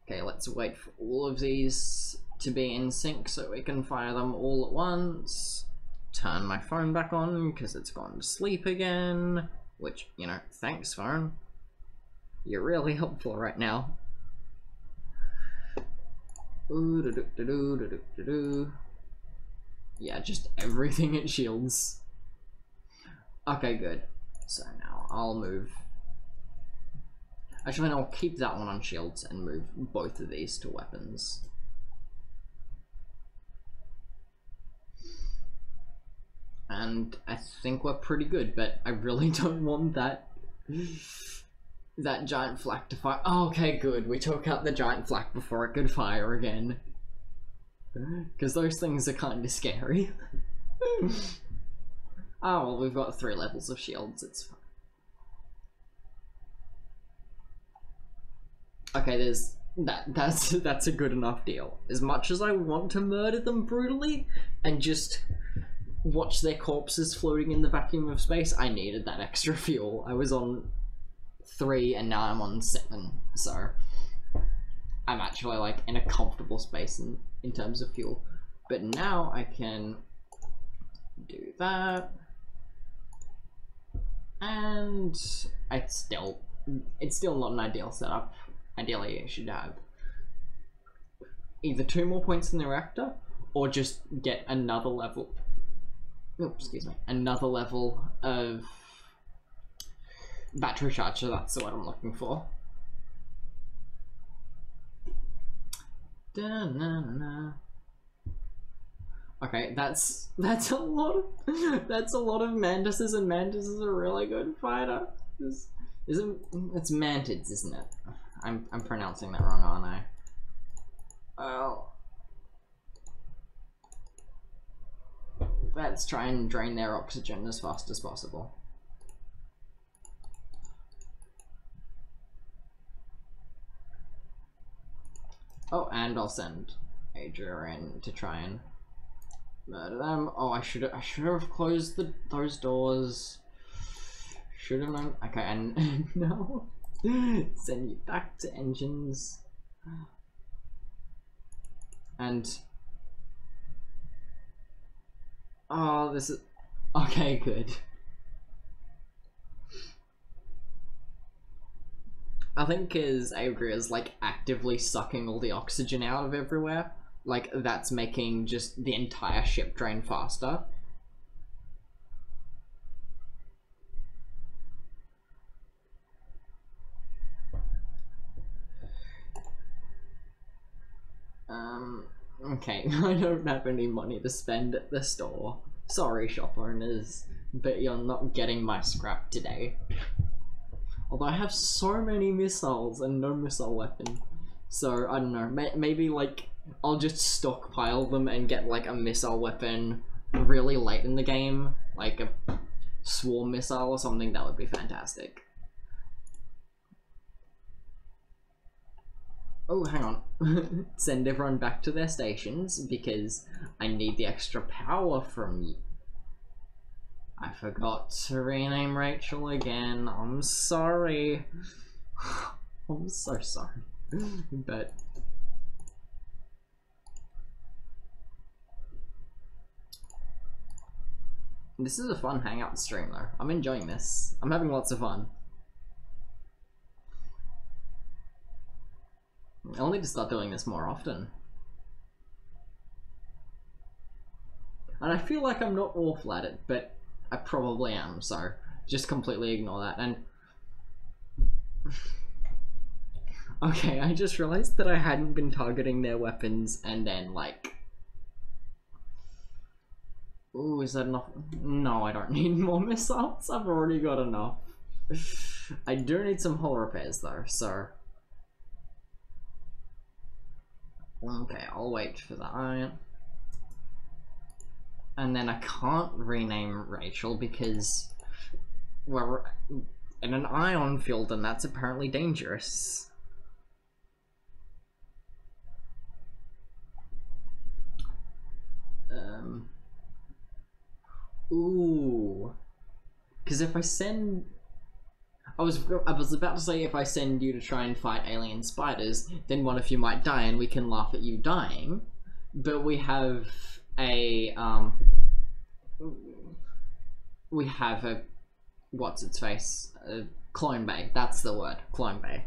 Okay, let's wait for all of these to be in sync so we can fire them all at once. Turn my phone back on because it's gone to sleep again. Which, you know, thanks phone. You're really helpful right now. Yeah, just everything it shields. Okay, good. So now I'll move. Actually, no, I'll keep that one on shields and move both of these to weapons. And I think we're pretty good, but I really don't want that giant flak to fire. Oh, okay, good. We took out the giant flak before it could fire again. Because those things are kind of scary. Oh, well, we've got 3 levels of shields, it's fine. Okay, that's a good enough deal. As much as I want to murder them brutally and just watch their corpses floating in the vacuum of space, I needed that extra fuel. I was on 3 and now I'm on 7, so I'm actually like in a comfortable space in terms of fuel. But now I can do that, and it's still not an ideal setup. Ideally I should have either 2 more points in the reactor or just get another level, another level of battery charger. That's what I'm looking for. Okay, that's a lot of mantises, and mantis is a really good fighter. It's mantids, isn't it? I'm pronouncing that wrong, aren't I? Oh. Let's try and drain their oxygen as fast as possible. Oh, and I'll send Adria in to try and murder them. Oh, I should have closed those doors. Should have known. Okay, and no. Send you back to engines. And oh, this is okay. Good. I think because Avery is like actively sucking all the oxygen out of everywhere, like that's making just the entire ship drain faster. Okay, I don't have any money to spend at the store. Sorry, shop owners, but you're not getting my scrap today. Although I have so many missiles and no missile weapon. So, I don't know, maybe like, I'll just stockpile them and get like a missile weapon really late in the game. Like a swarm missile or something, that would be fantastic. Oh, hang on. Send everyone back to their stations because I need the extra power from you. I forgot to rename Rachel again. I'm sorry. I'm so sorry. But this is a fun hangout stream though. I'm enjoying this. I'm having lots of fun. I'll need to start doing this more often. And I feel like I'm not awful at it, but I probably am, so just completely ignore that. And okay, I just realized that I hadn't been targeting their weapons and then like... Ooh, is that enough? No, I don't need more missiles. I've already got enough. I do need some hull repairs though, so... Okay, I'll wait for the iron. And then I can't rename Rachel because we're in an ion field and that's apparently dangerous. Ooh. Because if I send... I was about to say if I send you to try and fight alien spiders, then one of you might die and we can laugh at you dying. But we have a what's its face? Clone bay. That's the word. Clone bay.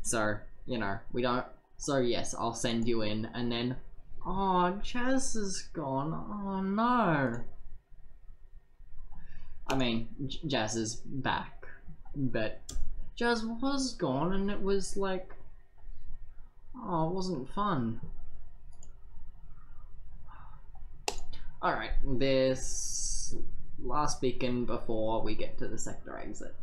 So, you know, we don't... So yes, I'll send you in and then... Oh, Jazz is gone. Oh no. I mean, Jazz is back. But Jazz was gone and it was like... Oh, it wasn't fun. Alright, this last beacon before we get to the sector exit.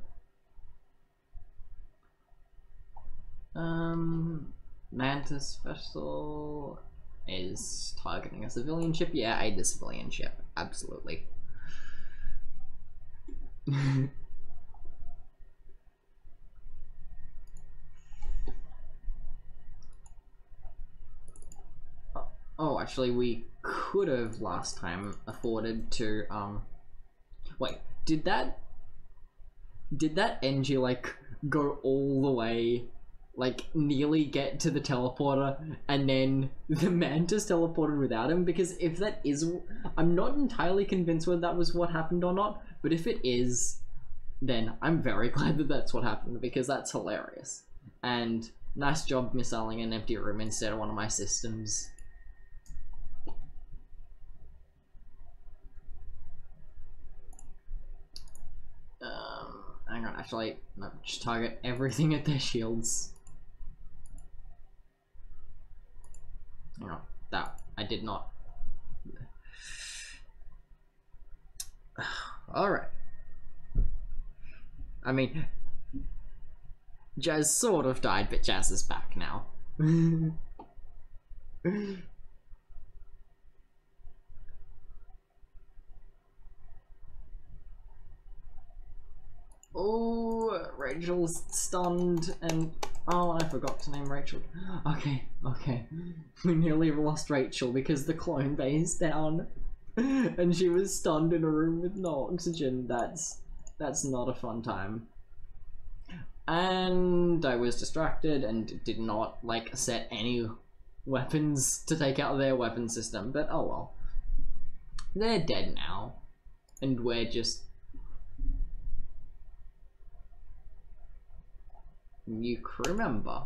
Mantis vessel is targeting a civilian ship. Yeah, aid the civilian ship. Absolutely. Oh, actually, we could have last time afforded to, wait, did that NG, like, go all the way, like, nearly get to the teleporter, and then the Mantis teleported without him? Because if that is, I'm not entirely convinced whether that was what happened or not, but if it is, then I'm very glad that that's what happened, because that's hilarious. And nice job missiling an empty room instead of one of my systems. Hang on, actually, no, just target everything at their shields. Hang on, that, I did not. Alright. I mean, Jazz sort of died, but Jazz is back now. Oh, Rachel's stunned and... Oh, I forgot to name Rachel. Okay, okay. We nearly lost Rachel because the clone bay is down. And she was stunned in a room with no oxygen. That's not a fun time. And I was distracted and did not, like, set any weapons to take out their weapon system. But oh well. They're dead now. And we're just... New crew member.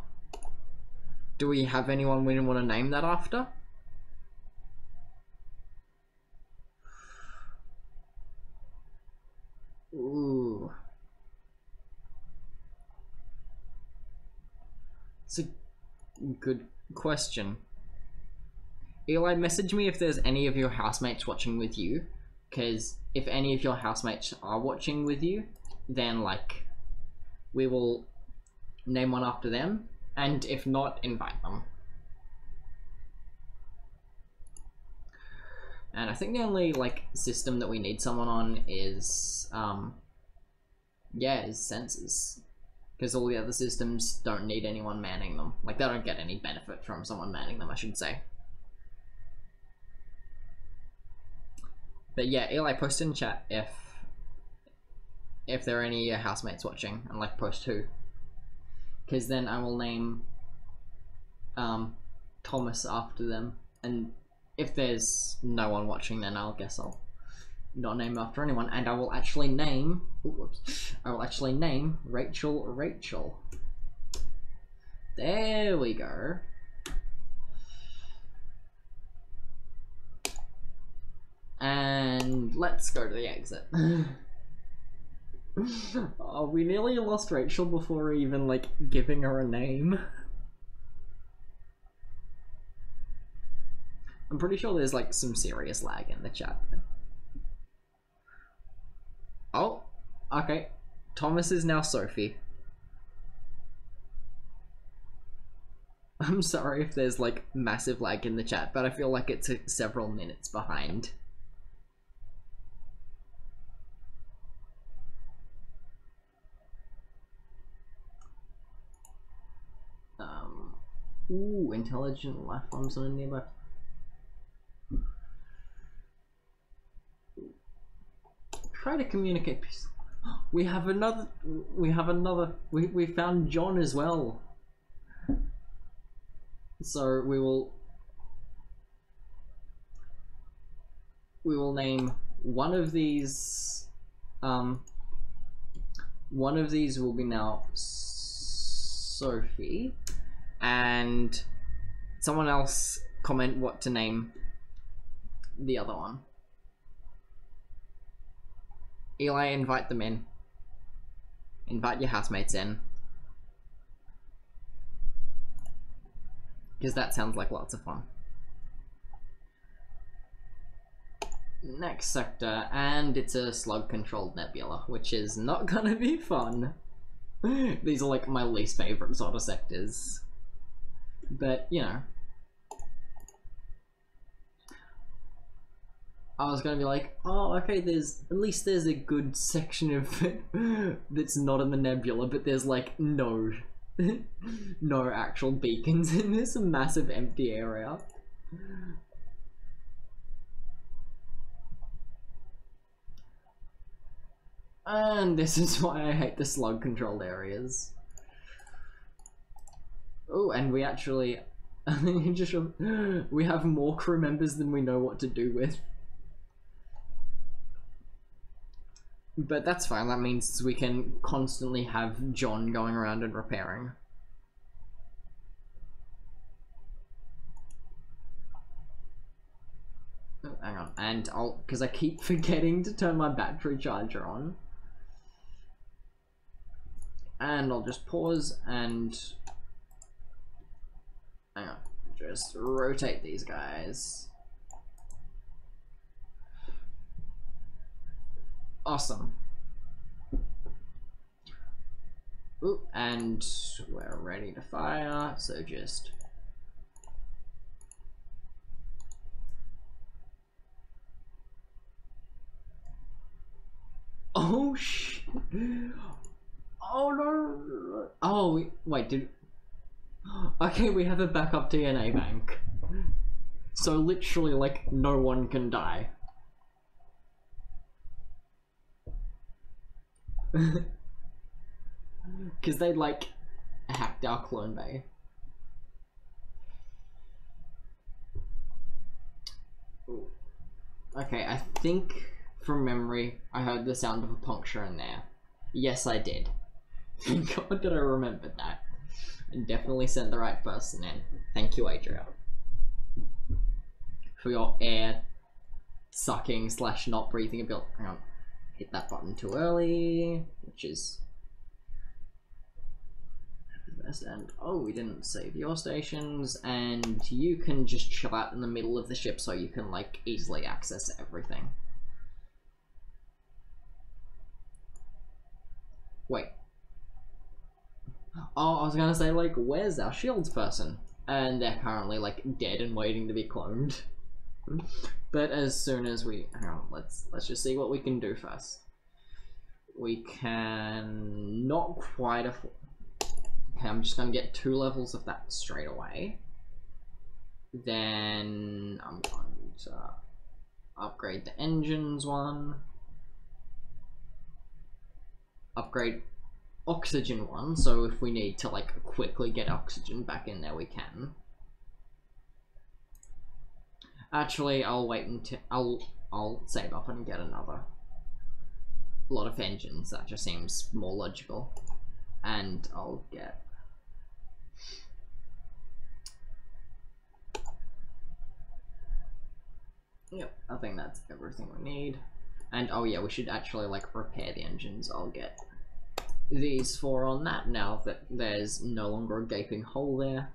Do we have anyone we want to name that after? Ooh. It's a good question. Eli, message me if there's any of your housemates watching with you, because if any of your housemates are watching with you, then like we will name one after them, and if not, invite them. And I think the only like system that we need someone on is is sensors, because all the other systems don't need anyone manning them. Like, they don't get any benefit from someone manning them, I should say. But yeah, Eli, post in chat if there are any housemates watching, and like post who, because then I will name Thomas after them, and if there's no one watching, then I'll not name after anyone, and I will actually name Rachel. There we go. And let's go to the exit. Oh, we nearly lost Rachel before even like giving her a name. I'm pretty sure there's like some serious lag in the chat. Oh, okay. Thomas is now Sophie. I'm sorry if there's like massive lag in the chat, but I feel like it's several minutes behind. Ooh, intelligent life forms on a nearby. Try to communicate. We found John as well. So we will name one of these. One of these will be now Sophie, and someone else comment what to name the other one. Eli, invite them in. Invite your housemates in. Because that sounds like lots of fun. Next sector, and it's a slug-controlled nebula, which is not gonna be fun. These are like my least favorite sort of sectors. But, you know. I was gonna be like, oh, okay, at least there's a good section of it that's not in the nebula, but there's like no actual beacons in this massive empty area. And this is why I hate the slug controlled areas. Oh, and we actually we have more crew members than we know what to do with. But that's fine, that means we can constantly have John going around and repairing. Oh, hang on, and because I keep forgetting to turn my battery charger on. And I'll just pause and, hang on, just rotate these guys. Awesome. Ooh, and we're ready to fire, so just... Oh shit! Oh no! Oh, wait, okay, we have a backup DNA bank. So literally, like, no one can die. Because they like hacked our clone bay. Ooh. Okay, I think from memory I heard the sound of a puncture in there. Yes, I did. Thank God that I remembered that. And definitely sent the right person in. Thank you, Adria. For your air sucking slash not breathing ability. Hang on. Hit that button too early, which is the best. And oh, we didn't save your stations, and you can just chill out in the middle of the ship so you can like easily access everything. Wait. Oh, I was gonna say, like, where's our shields person? And they're currently, like, dead and waiting to be cloned. But as soon as we... Hang on, let's just see what we can do first. We can... Not quite afford... Okay, I'm just gonna get 2 levels of that straight away. Then I'm going to upgrade the engines one. Upgrade oxygen one, so if we need to like quickly get oxygen back in there, we can. Actually, I'll wait until I'll save up and get another lot of engines. That just seems more logical. And I'll get yep, I think that's everything we need. And oh yeah, we should actually like repair the engines. I'll get these 4 on that now that there's no longer a gaping hole there,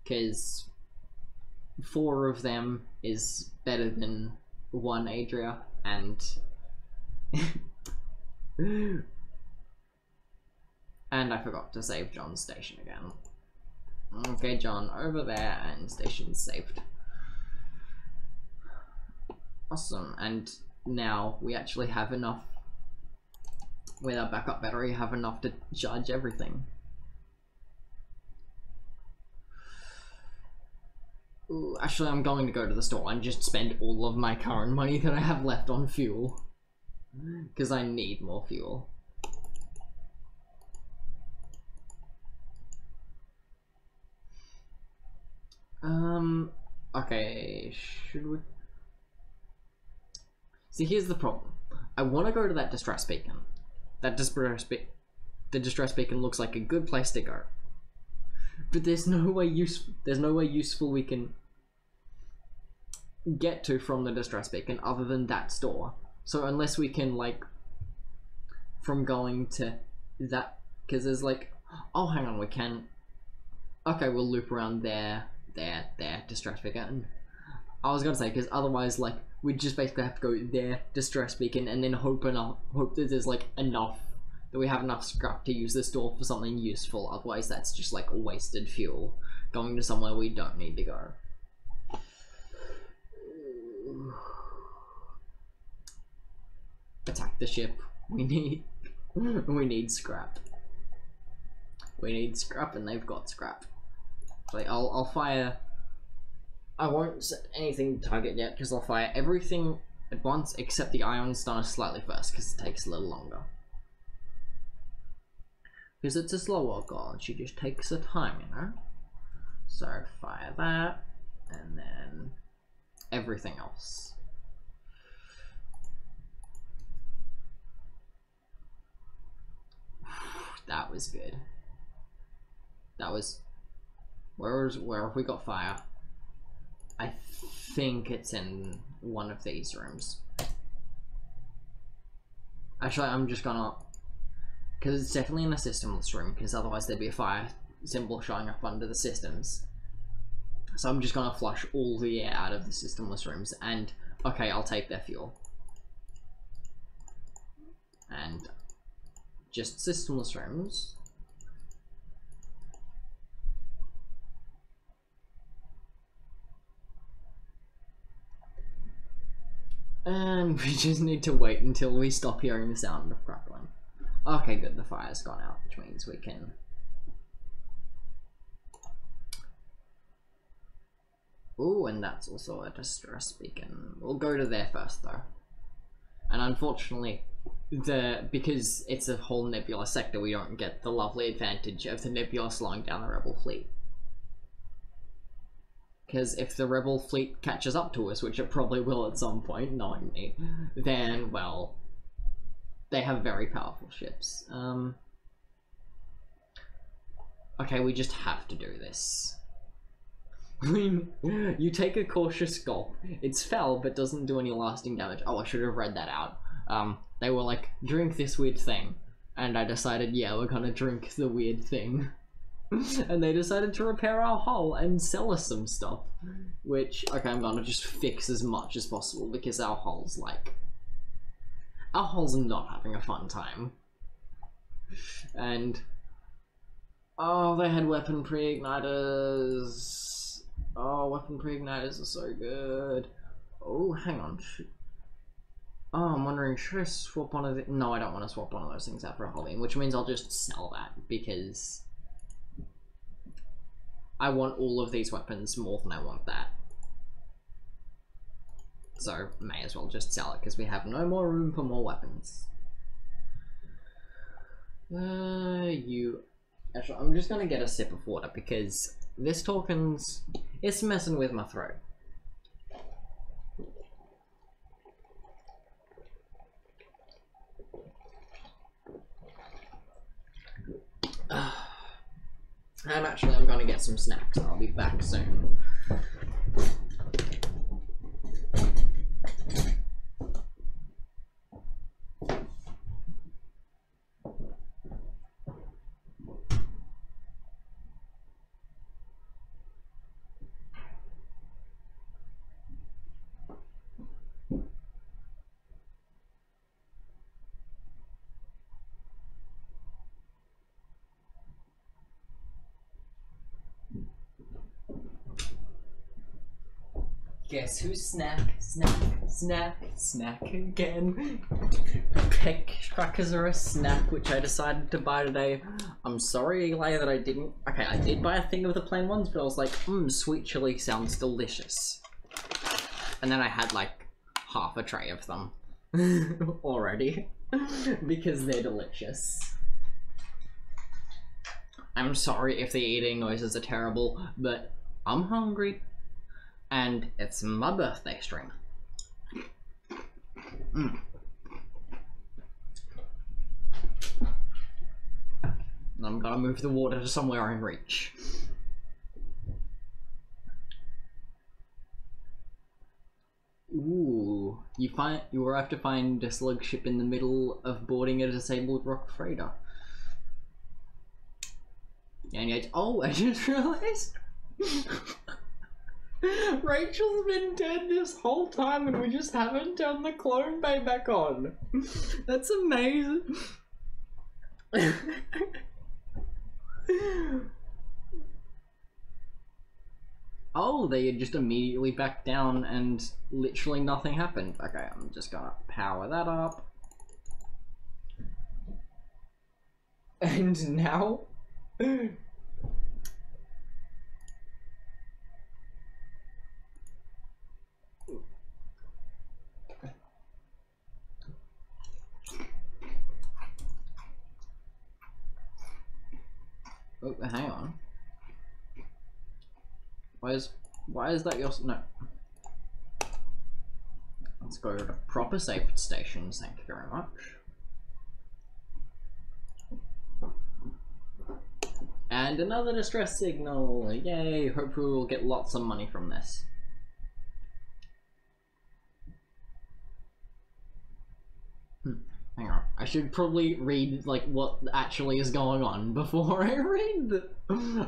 because 4 of them is better than 1 Adria, and and I forgot to save John's station again. Okay, John, over there, and station's saved. Awesome, and now we actually have enough with our backup battery, have enough to charge everything. Ooh, actually, I'm going to go to the store and just spend all of my current money that I have left on fuel, because I need more fuel. Okay, should we... See, here's the problem. I want to go to that distress beacon. The distress beacon looks like a good place to go. But there's no way useful we can get to from the distress beacon other than that store. So unless we can like from going to that, because there's like, oh hang on, we can. Okay, we'll loop around there, distress beacon. I was gonna say, because otherwise, like, we'd just basically have to go there, distress beacon, and then hope that there's like enough, that we have enough scrap to use the store for something useful. Otherwise, that's just like wasted fuel going to somewhere we don't need to go. Attack the ship. We need scrap. We need scrap, and they've got scrap. So I'll fire. I won't set anything to target yet, because I'll fire everything at once except the ion stunner slightly first, because it takes a little longer. Because it's a slower gun, she just takes her time, you know? So fire that, and then everything else. That was good. That was... Where have we got fire? I think it's in one of these rooms. Actually, I'm just gonna... Because it's definitely in a systemless room, because otherwise there'd be a fire symbol showing up under the systems. So I'm just gonna flush all the air out of the systemless rooms, and... Okay, I'll take their fuel. And... just systemless rooms. And we just need to wait until we stop hearing the sound of crackling. Okay, good, the fire's gone out, which means we can... Ooh, and that's also a distress beacon. We'll go to there first, though. And unfortunately, because it's a whole nebula sector, we don't get the lovely advantage of the nebula slowing down the rebel fleet. Because if the rebel fleet catches up to us, which it probably will at some point, knowing me, then, well, They have very powerful ships. Okay, we just have to do this. I mean, you take a cautious gulp. It's foul, but doesn't do any lasting damage. Oh, I should have read that out. They were like, drink this weird thing. And I decided, yeah, we're gonna drink the weird thing. And they decided to repair our hull and sell us some stuff. Which, okay, I'm gonna just fix as much as possible because our hull's like... Our hull's not having a fun time. And... Oh, they had weapon pre-igniters. Oh, weapon pre-igniters are so good. Oh, hang on. Oh, I'm wondering, should I swap one of the... No, I don't want to swap one of those things out for a Halloween, which means I'll just sell that, because... I want all of these weapons more than I want that. So, may as well just sell it, because we have no more room for more weapons. Actually, I'm just gonna get a sip of water, because this talking's... It's messing with my throat. And actually, I'm gonna get some snacks. I'll be back soon. Guess who's snack again? Peck crackers are a snack which I decided to buy today. I'm sorry, Eli, that I didn't... Okay, I did buy a thing of the plain ones, but I was like, sweet chili sounds delicious. And then I had like half a tray of them already because they're delicious. I'm sorry if the eating noises are terrible, but I'm hungry. And it's my birthday stream. And I'm gonna move the water to somewhere in reach. Ooh, you will have to find a slug ship in the middle of boarding a disabled rock freighter. And yet, oh, I just realized. Rachel's been dead this whole time and we just haven't turned the clone bay back on. That's amazing. Oh, they just immediately backed down and literally nothing happened. Okay, I'm just gonna power that up. And now... Oh, hang on. Why is that your... No. Let's go to proper safe stations, thank you very much. And another distress signal! Yay! Hopefully we'll get lots of money from this. Hang on, I should probably read like what actually is going on before I read the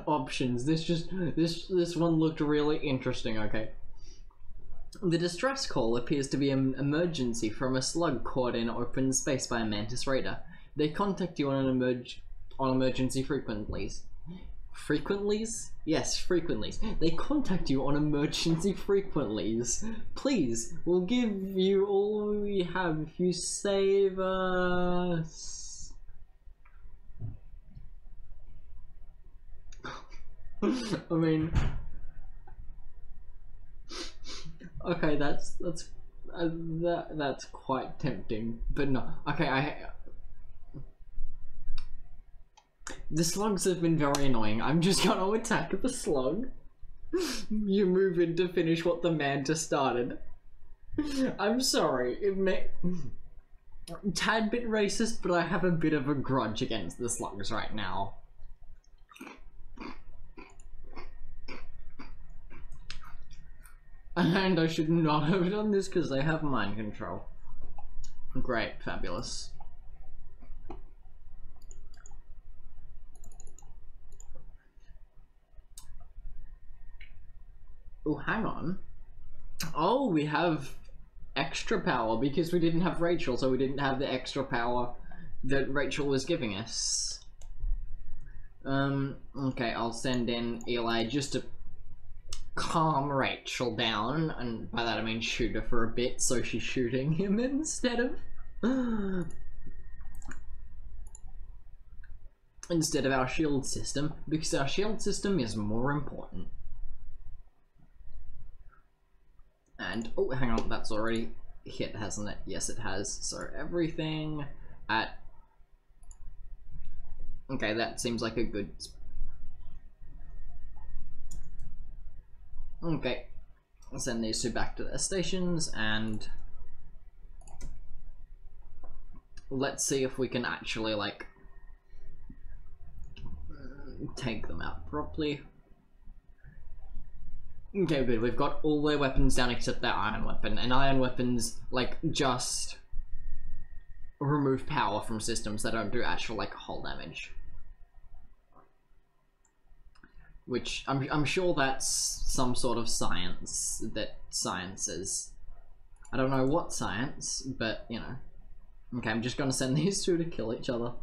options. This one looked really interesting, okay. The distress call appears to be an emergency from a slug caught in open space by a mantis raider. They contact you on emergency frequentlies. Frequentlies? Yes, frequentlies. They contact you on emergency frequentlies. Please, we'll give you all we have if you save us. I mean, okay, that's quite tempting, but no. Okay, the slugs have been very annoying. I'm just gonna attack the slug. You move in to finish what the mantis started. I'm sorry. tad bit racist, but I have a bit of a grudge against the slugs right now. And I should not have done this because they have mind control. Great, fabulous. Oh, hang on. Oh, we have extra power because we didn't have Rachel, so we didn't have the extra power that Rachel was giving us. Okay, I'll send in Eli just to calm Rachel down, and by that I mean shoot her for a bit, so she's shooting him instead of our shield system, because our shield system is more important. And oh, hang on, that's already hit, hasn't it? Yes, it has. So everything at... Okay, that seems like a good... Okay, I'll send these two back to their stations, and let's see if we can actually, like, take them out properly. Okay, good. We've got all their weapons down except their iron weapon, and iron weapons, like, just remove power from systems that don't do actual, like, hull damage. Which, I'm sure that's some sort of science that sciences. I don't know what science, but, you know. Okay, I'm just gonna send these two to kill each other.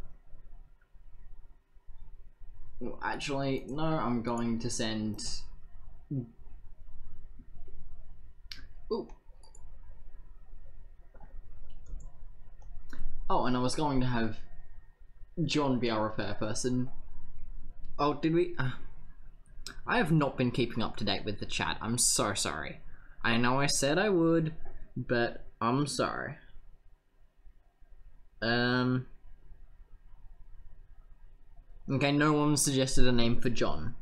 Actually, no, I'm going to send... Ooh. Oh, and I was going to have John be our repair person. Oh, did we? I have not been keeping up to date with the chat. I'm so sorry. I know I said I would, but I'm sorry. Okay, no one suggested a name for John.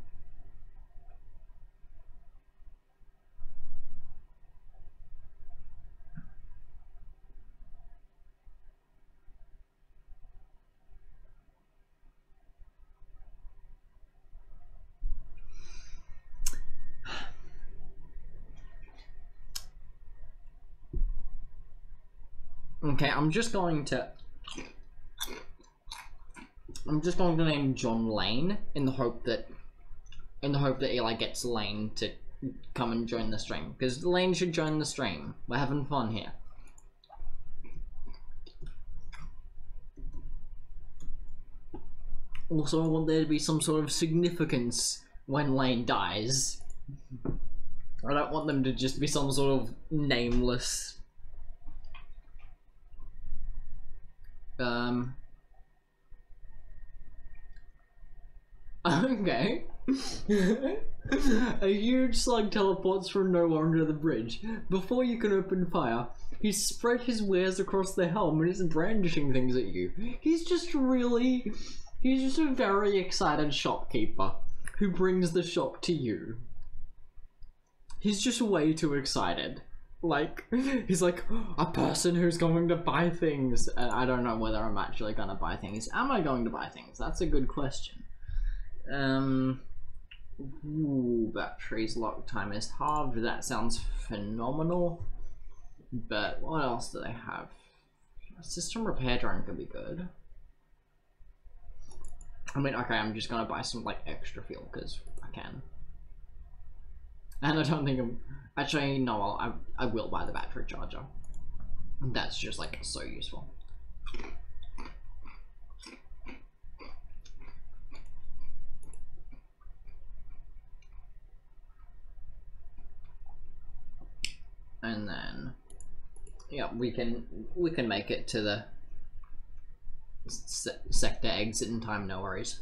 Okay, I'm just going to name John Lane in the hope that Eli gets Lane to come and join the stream, because Lane should join the stream. We're having fun here. Also, I want there to be some sort of significance when Lane dies. I don't want them to just be some sort of nameless... Okay. A huge slug teleports from nowhere under the bridge. Before you can open fire, he's spread his wares across the helm and is brandishing things at you. He's just a very excited shopkeeper who brings the shop to you. He's just way too excited. Like, he's like, a person who's going to buy things. And I don't know whether I'm actually gonna buy things. Am I going to buy things? That's a good question. Ooh, battery's lock time is halved. That sounds phenomenal. But what else do they have? System repair drone could be good. I mean, okay, I'm just gonna buy some, like, extra fuel because I can. And I don't think I'm... Actually, no, I will buy the battery charger. That's just, like, so useful. And then... yeah, we can make it to the sector exit in time, no worries.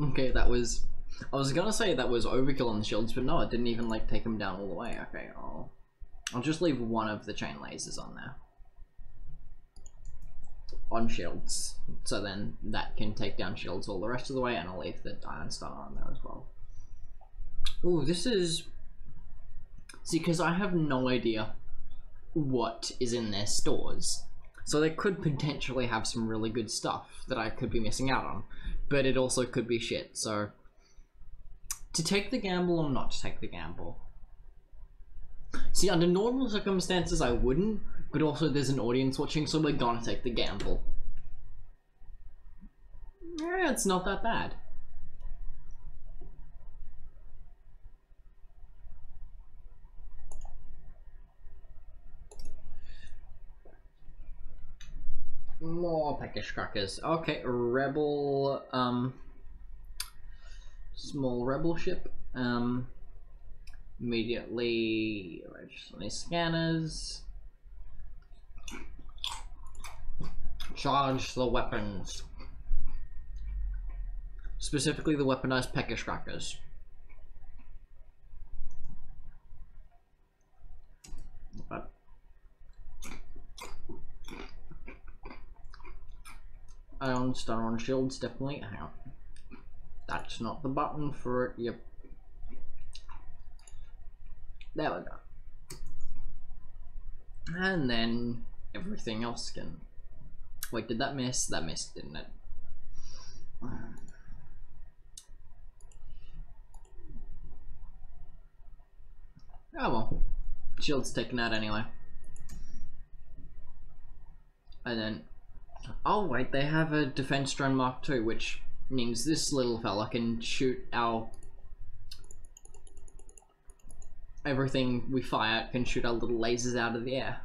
Okay, that was... I was gonna say that was overkill on the shields, but no, it didn't even like take them down all the way. Okay, I'll just leave one of the chain lasers on there. On shields. So then that can take down shields all the rest of the way, and I'll leave the Iron Star on there as well. Ooh, this is... See, because I have no idea what is in their stores. So they could potentially have some really good stuff that I could be missing out on. But it also could be shit, so... To take the gamble or not to take the gamble? See, under normal circumstances I wouldn't, but also there's an audience watching, so we're gonna take the gamble. Yeah, it's not that bad. More peckish crackers. Okay, rebel, small rebel ship. Immediately register these scanners. Charge the weapons. Specifically the weaponized peckish crackers. But stun on shields, definitely. Hang on. That's not the button for it. Yep. There we go. And then everything else can... Wait, did that miss? That missed, didn't it? Oh well. Shield's taken out anyway. And then... Oh wait, they have a defense drone Mark II, which means this little fella can shoot our... Everything we fire can shoot our little lasers out of the air.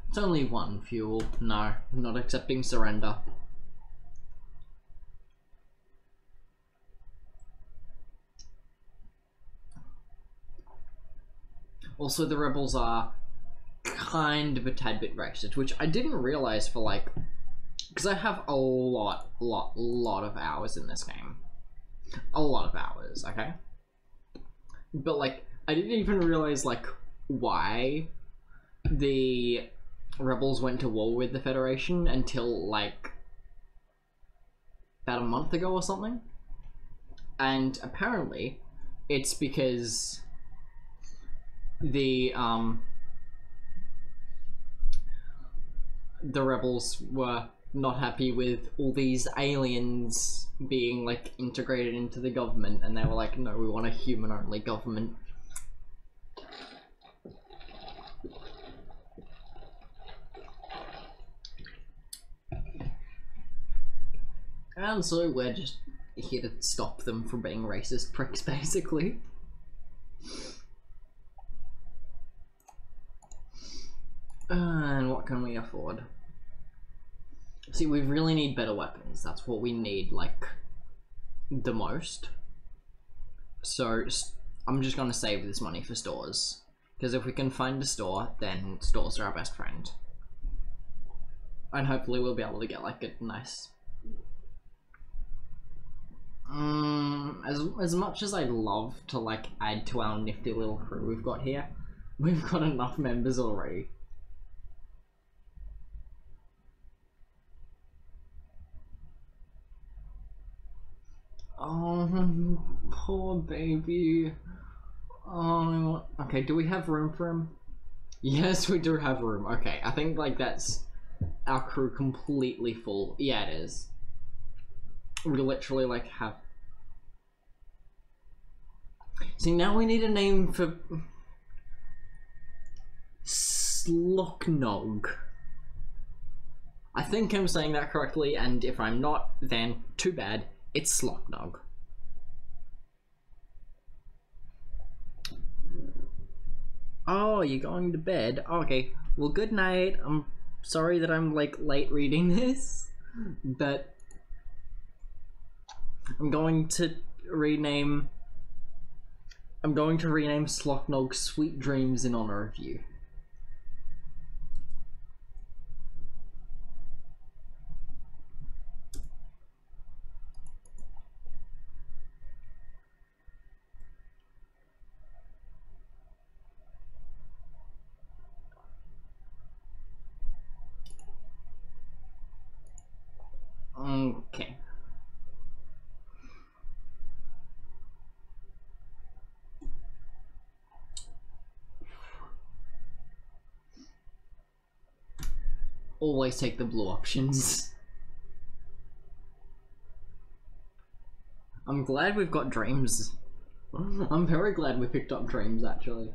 It's only one fuel. No, not accepting surrender. Also, the rebels are kind of a tad bit racist, which I didn't realize for like... Because I have a lot of hours in this game. A lot of hours, okay? But like, I didn't even realize like why the rebels went to war with the Federation until like about a month ago or something. And apparently it's because the rebels were not happy with all these aliens being like integrated into the government, and they were like, no, we want a human only government. And so we're just here to stop them from being racist pricks, basically. And what can we afford? See, we really need better weapons. That's what we need, like, the most. So, I'm just gonna save this money for stores. Because if we can find a store, then stores are our best friend. And hopefully we'll be able to get, like, a nice... as much as I'd love to, like, add to our nifty little crew we've got here, we've got enough members already. Oh, poor baby. Oh, okay, do we have room for him? Yes, we do have room. Okay, I think, like, that's our crew completely full. Yeah, it is. We literally, like, have... See, now we need a name for... Slocknog. I think I'm saying that correctly, and if I'm not, then too bad. It's Slocknog. Oh, you're going to bed? Okay, well, good night. I'm sorry that I'm, like, late reading this, but I'm going to rename I'm going to rename Slocknog Sweet Dreams in honor of you. Okay. Always take the blue options. I'm glad we've got dreams. I'm very glad we picked up dreams, actually.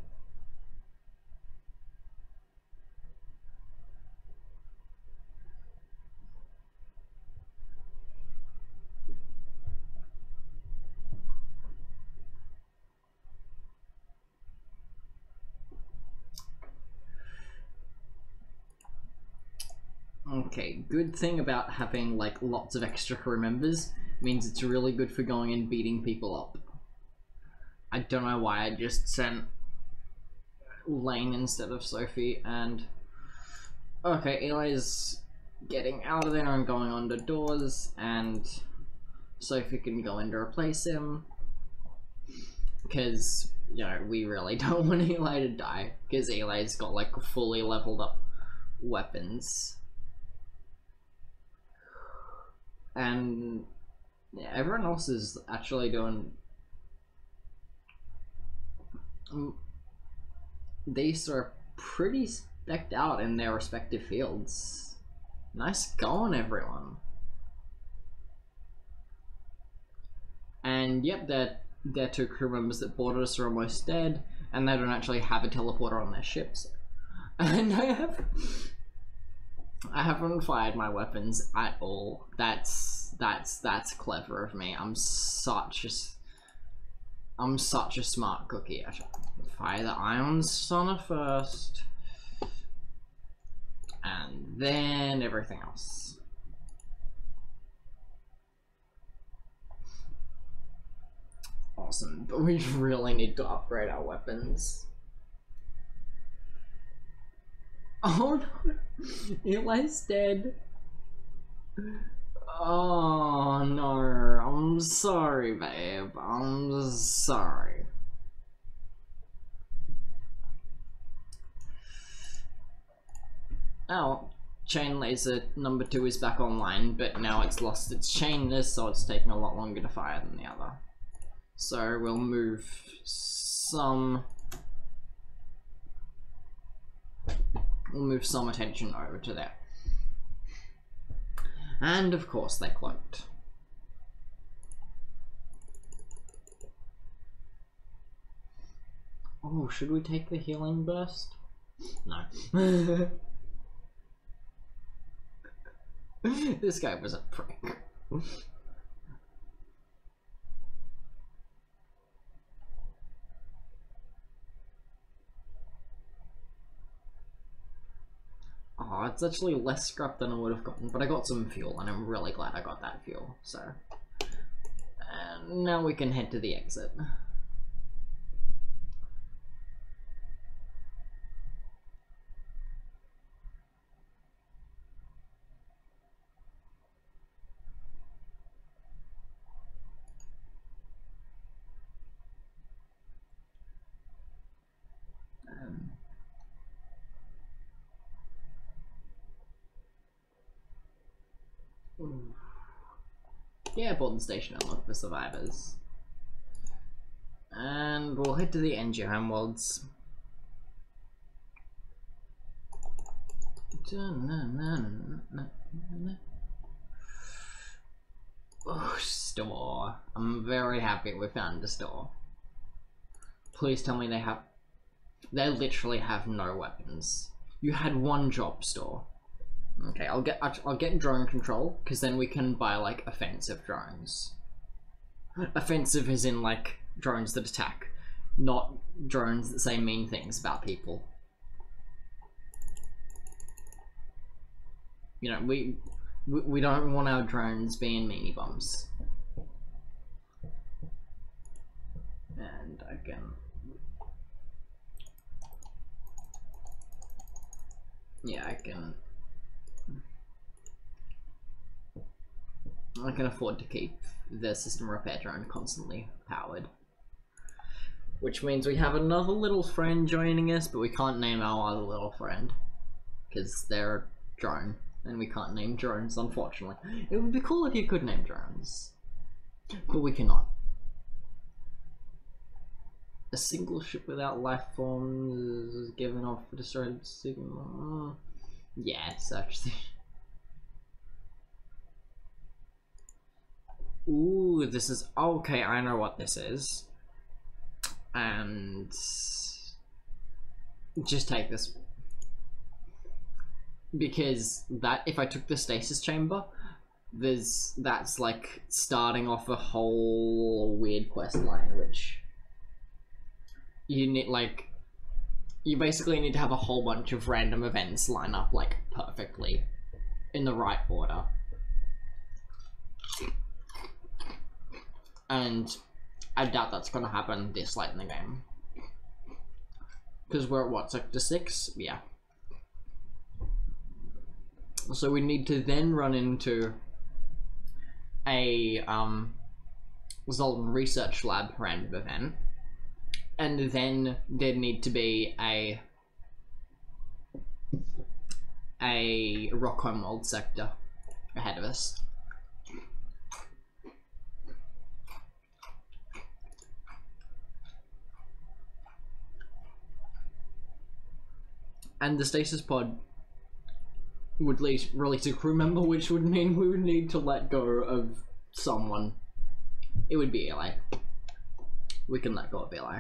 Okay, good thing about having like lots of extra crew members means it's really good for going and beating people up. I don't know why I just sent Lane instead of Sophie, and okay, Eli's getting out of there and going under doors, and Sophie can go in to replace him because, you know, we really don't want Eli to die because Eli's got like fully leveled up weapons. And yeah, everyone else is actually doing. These are pretty specced out in their respective fields. Nice going, everyone. And yep, their two crew members that boarded us are almost dead, and they don't actually have a teleporter on their ships. And I haven't fired my weapons at all. That's clever of me. I'm such a smart cookie. I should fire the ion stunner first, and then everything else. Awesome, but we really need to upgrade our weapons. Oh no, Eli's dead. Oh no, I'm sorry, babe. I'm sorry. Oh, chain laser number 2 is back online, but now it's lost its chainness, so it's taking a lot longer to fire than the other. So we'll move some attention over to there. And of course they cloaked. Oh, should we take the healing burst? No. This guy was a prick. Oh, it's actually less scrap than I would have gotten, but I got some fuel, and I'm really glad I got that fuel, so. And now we can head to the exit. Yeah, board the station and look for survivors. And we'll head to the NGO homeworlds. Oh, store. I'm very happy we found a store. Please tell me they literally have no weapons. You had one job, store. Okay, I'll get drone control, because then we can buy like offensive drones. Offensive as in like drones that attack, not drones that say mean things about people. You know, we don't want our drones being meanie bums. And can... Yeah, I can afford to keep the system repair drone constantly powered. Which means we have another little friend joining us, but we can't name our other little friend. Because they're a drone, and we can't name drones, unfortunately. It would be cool if you could name drones. But we cannot. A single ship without life forms is given off for destroyed signal. Yeah, such thing. Ooh, this is okay. I know what this is, and just take this because that if I took the stasis chamber, that's like starting off a whole weird quest line, which you need like you basically need to have a whole bunch of random events line up like perfectly in the right order. And I doubt that's gonna happen this late in the game. Because we're at what, sector 6? Yeah. So we need to then run into a Zoltan Research Lab random event. And then there need to be a Rock Homeworld sector ahead of us. And the stasis pod would release a crew member, which would mean we would need to let go of someone. It would be Eli. We can let go of Eli.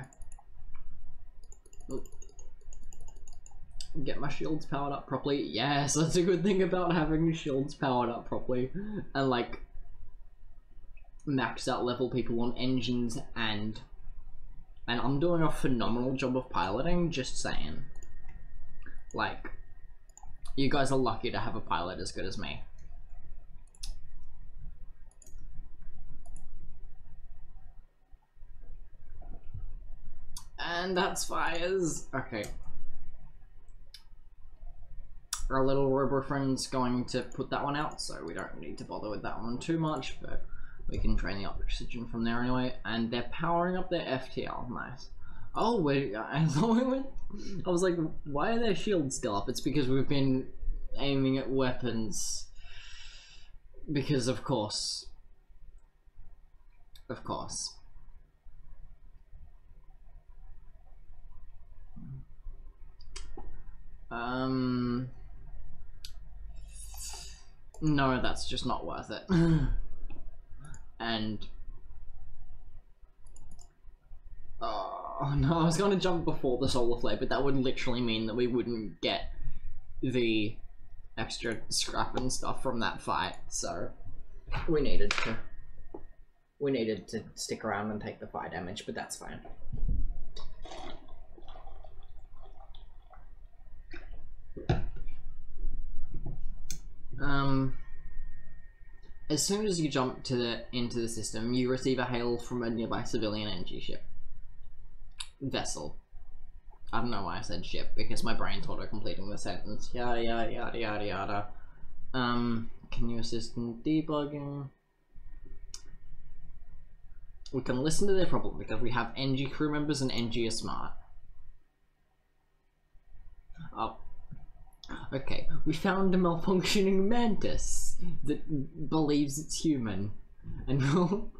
Get my shields powered up properly. Yes, that's a good thing about having shields powered up properly. And like max out level people on engines and I'm doing a phenomenal job of piloting, just saying. Like, you guys are lucky to have a pilot as good as me. And that's fires. Okay. Our little robo friend's going to put that one out, so we don't need to bother with that one too much, but we can drain the oxygen from there anyway. And they're powering up their FTL. Nice. Oh, wait, I thought we went... I was like, why are their shields still up? It's because we've been aiming at weapons. Because, of course. Of course. No, that's just not worth it. And... Oh no, I was going to jump before the solar flare, but that would literally mean that we wouldn't get the extra scrap and stuff from that fight, so we needed to stick around and take the fire damage, but that's fine. As soon as you jump into the system, you receive a hail from a nearby civilian energy ship. Vessel. I don't know why I said ship, because my brain's auto-completing the sentence. Yada yada yada yada yada. Can you assist in debugging? We can listen to their problem because we have NG crew members and NG are smart. Oh. Okay, we found a malfunctioning mantis that believes it's human. And well,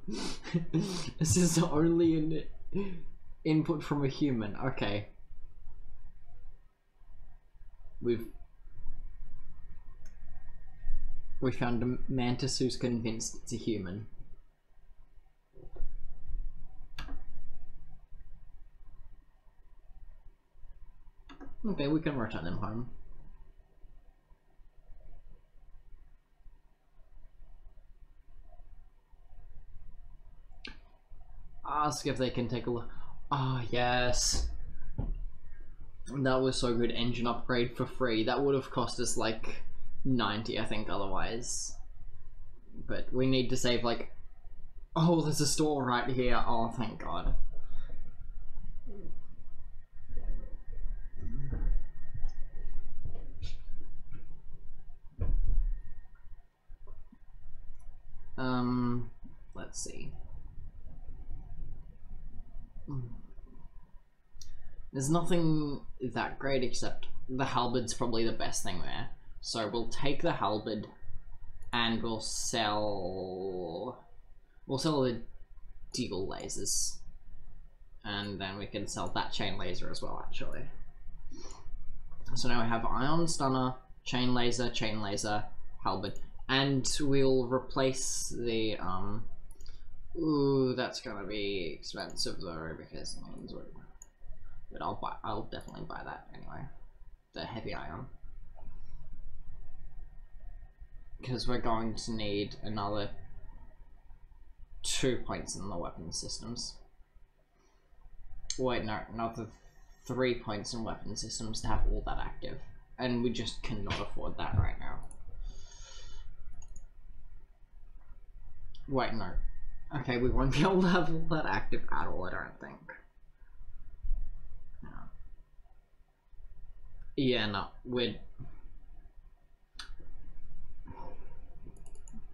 this is only an input from a human. Okay. We found a mantis who's convinced it's a human. Okay, we can return them home. Ask if they can take a look. Ah, oh, yes. That was so good. Engine upgrade for free. That would have cost us like 90, I think, otherwise. But we need to save like... Oh, there's a store right here. Oh, thank God. let's see. There's nothing that great except the halberd's probably the best thing there. So we'll take the halberd and we'll sell the deagle lasers. And then we can sell that chain laser as well, actually. So now we have ion stunner, chain laser, halberd. And we'll replace the ooh, that's gonna be expensive though, because it means but I'll definitely buy that anyway. The heavy ion. Because we're going to need another 2 points in the weapon systems. Wait, no, another 3 points in weapon systems to have all that active. And we just cannot afford that right now. Wait, no. Okay, we won't be able to have all that active at all, I don't think. No. Yeah, no, we're...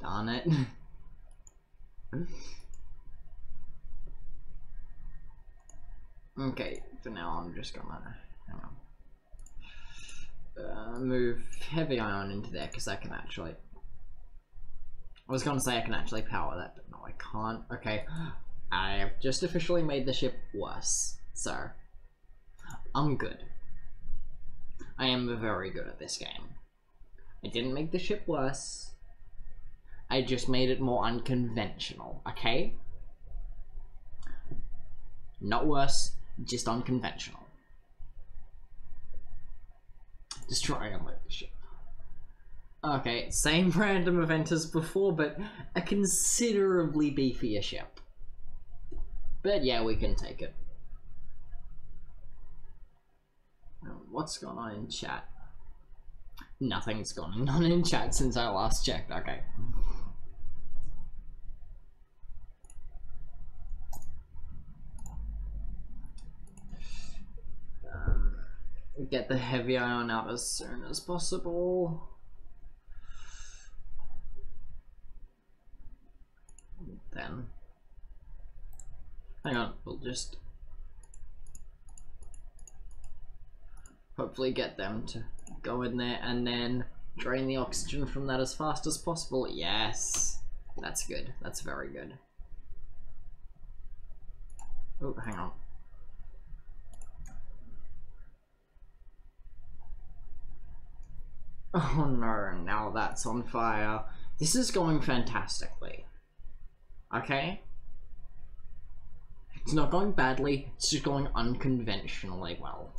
Darn it. Okay, for now I'm just gonna move heavy ion into there because I can actually. I was gonna say I can actually power that, but no, I can't. Okay, I have just officially made the ship worse, so I'm good. I am very good at this game. I didn't make the ship worse. I just made it more unconventional, okay? Not worse, just unconventional. Destroy and unload the ship. Okay, same random event as before, but a considerably beefier ship. But yeah, we can take it. What's going on in chat? Nothing's gone on in chat since I last checked, okay. Get the heavy ion out as soon as possible. Then, hang on, we'll just hopefully get them to go in there and then drain the oxygen from that as fast as possible. Yes, that's good. That's very good. Oh, hang on. Oh no, now that's on fire. This is going fantastically. Okay? It's not going badly, it's just going unconventionally well.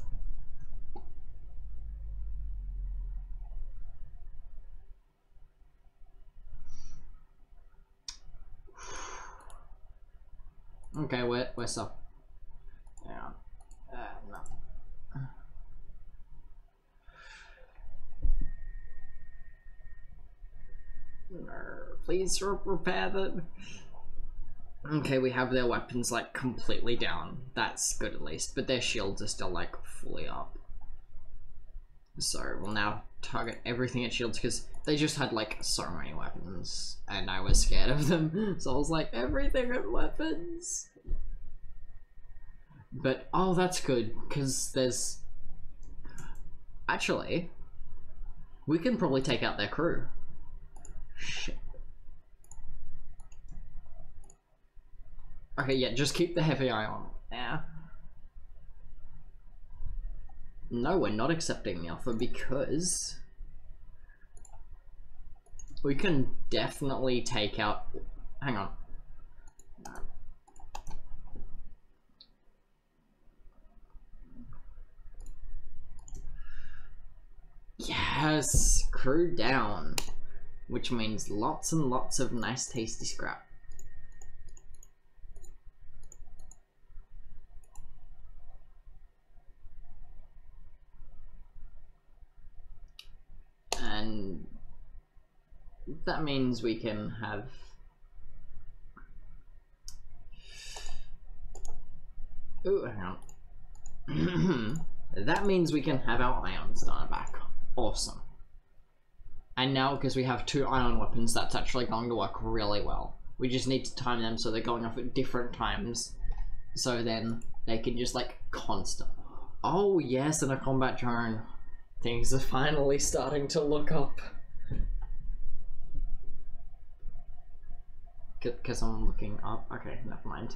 Okay, we're up. Yeah. No. Please repair that. Okay, we have their weapons like completely down. That's good at least, but their shields are still like fully up. So we'll now target everything at shields because they just had like so many weapons and I was scared of them. So I was like, everything at weapons. But oh, that's good because there's actually we can probably take out their crew. Shit. Okay, yeah, just keep the heavy ion. Yeah. No, we're not accepting the offer because we can definitely take out. Hang on. No. Yes, crew down. Which means lots and lots of nice tasty scrap. And that means we can have ooh, hang on. That means we can have our ion star back. Awesome. And now, because we have 2 ion weapons, that's actually going to work really well. We just need to time them so they're going off at different times, so then they can just like constant. Oh yes, and a combat drone. Things are finally starting to look up. Because I'm looking up. Okay, never mind.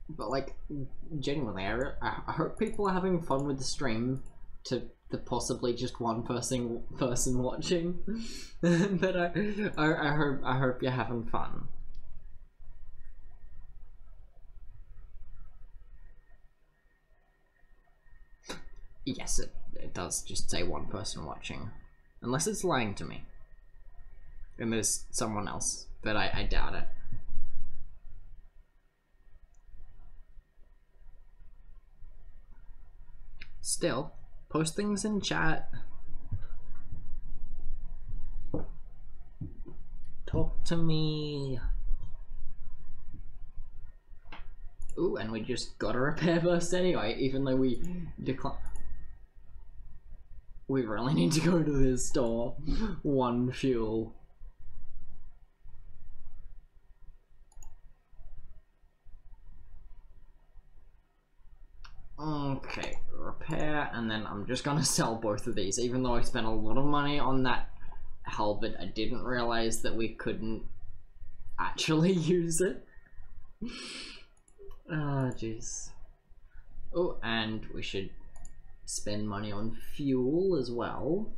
But like, genuinely, I hope people are having fun with the stream. To the possibly just one person watching, but I hope you're having fun. Yes, it does just say one person watching, unless it's lying to me, and there's someone else, but I doubt it. Still, post things in chat. Talk to me. Ooh, and we just got a repair burst anyway, even though we declined. We really need to go to this store. 1 fuel. Okay, repair, and then I'm just gonna sell both of these, even though I spent a lot of money on that halberd. I didn't realize that we couldn't actually use it. Ah, jeez. Oh, and we should spend money on fuel as well.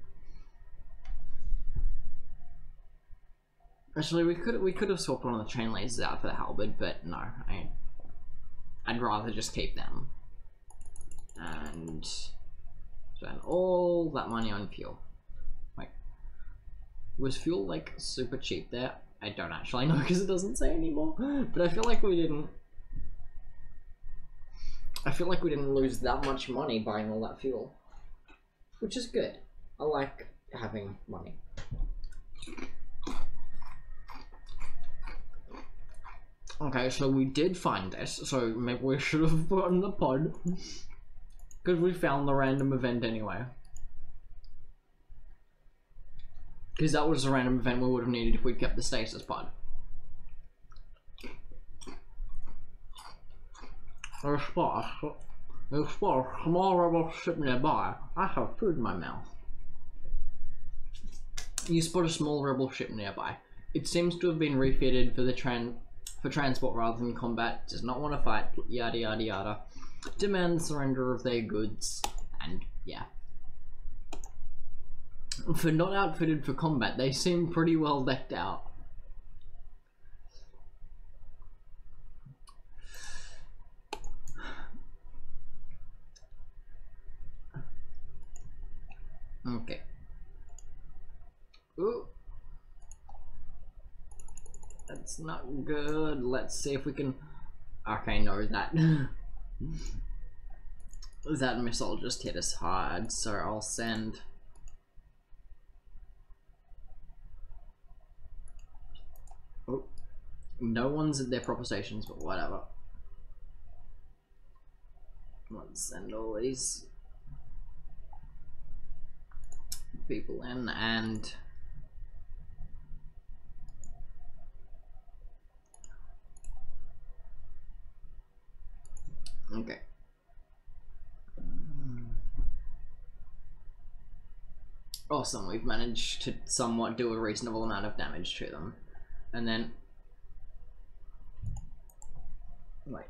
Actually, we could have swapped one of the chain lasers out for the halberd, but no, I'd rather just keep them and spend all that money on fuel. Like, was fuel like super cheap there? I don't actually know because it doesn't say anymore, but I feel like we didn't. I feel like we didn't lose that much money buying all that fuel, which is good. I like having money. Okay, so we did find this, so maybe we should have put in the pod, because we found the random event anyway. Because that was the random event we would have needed if we'd kept the stasis pod. There's a small rebel ship nearby. I have food in my mouth. You spot a small rebel ship nearby. It seems to have been refitted for transport rather than combat. Does not want to fight. Yada yada yada. Demand the surrender of their goods. And yeah. For not outfitted for combat, they seem pretty well decked out. Okay. Ooh. That's not good. Let's see if we can... Okay, no, that... that missile just hit us hard, so I'll send... Oh. No one's at their proper stations, but whatever. Let's send all these people in, and okay. Awesome, we've managed to somewhat do a reasonable amount of damage to them. And then wait.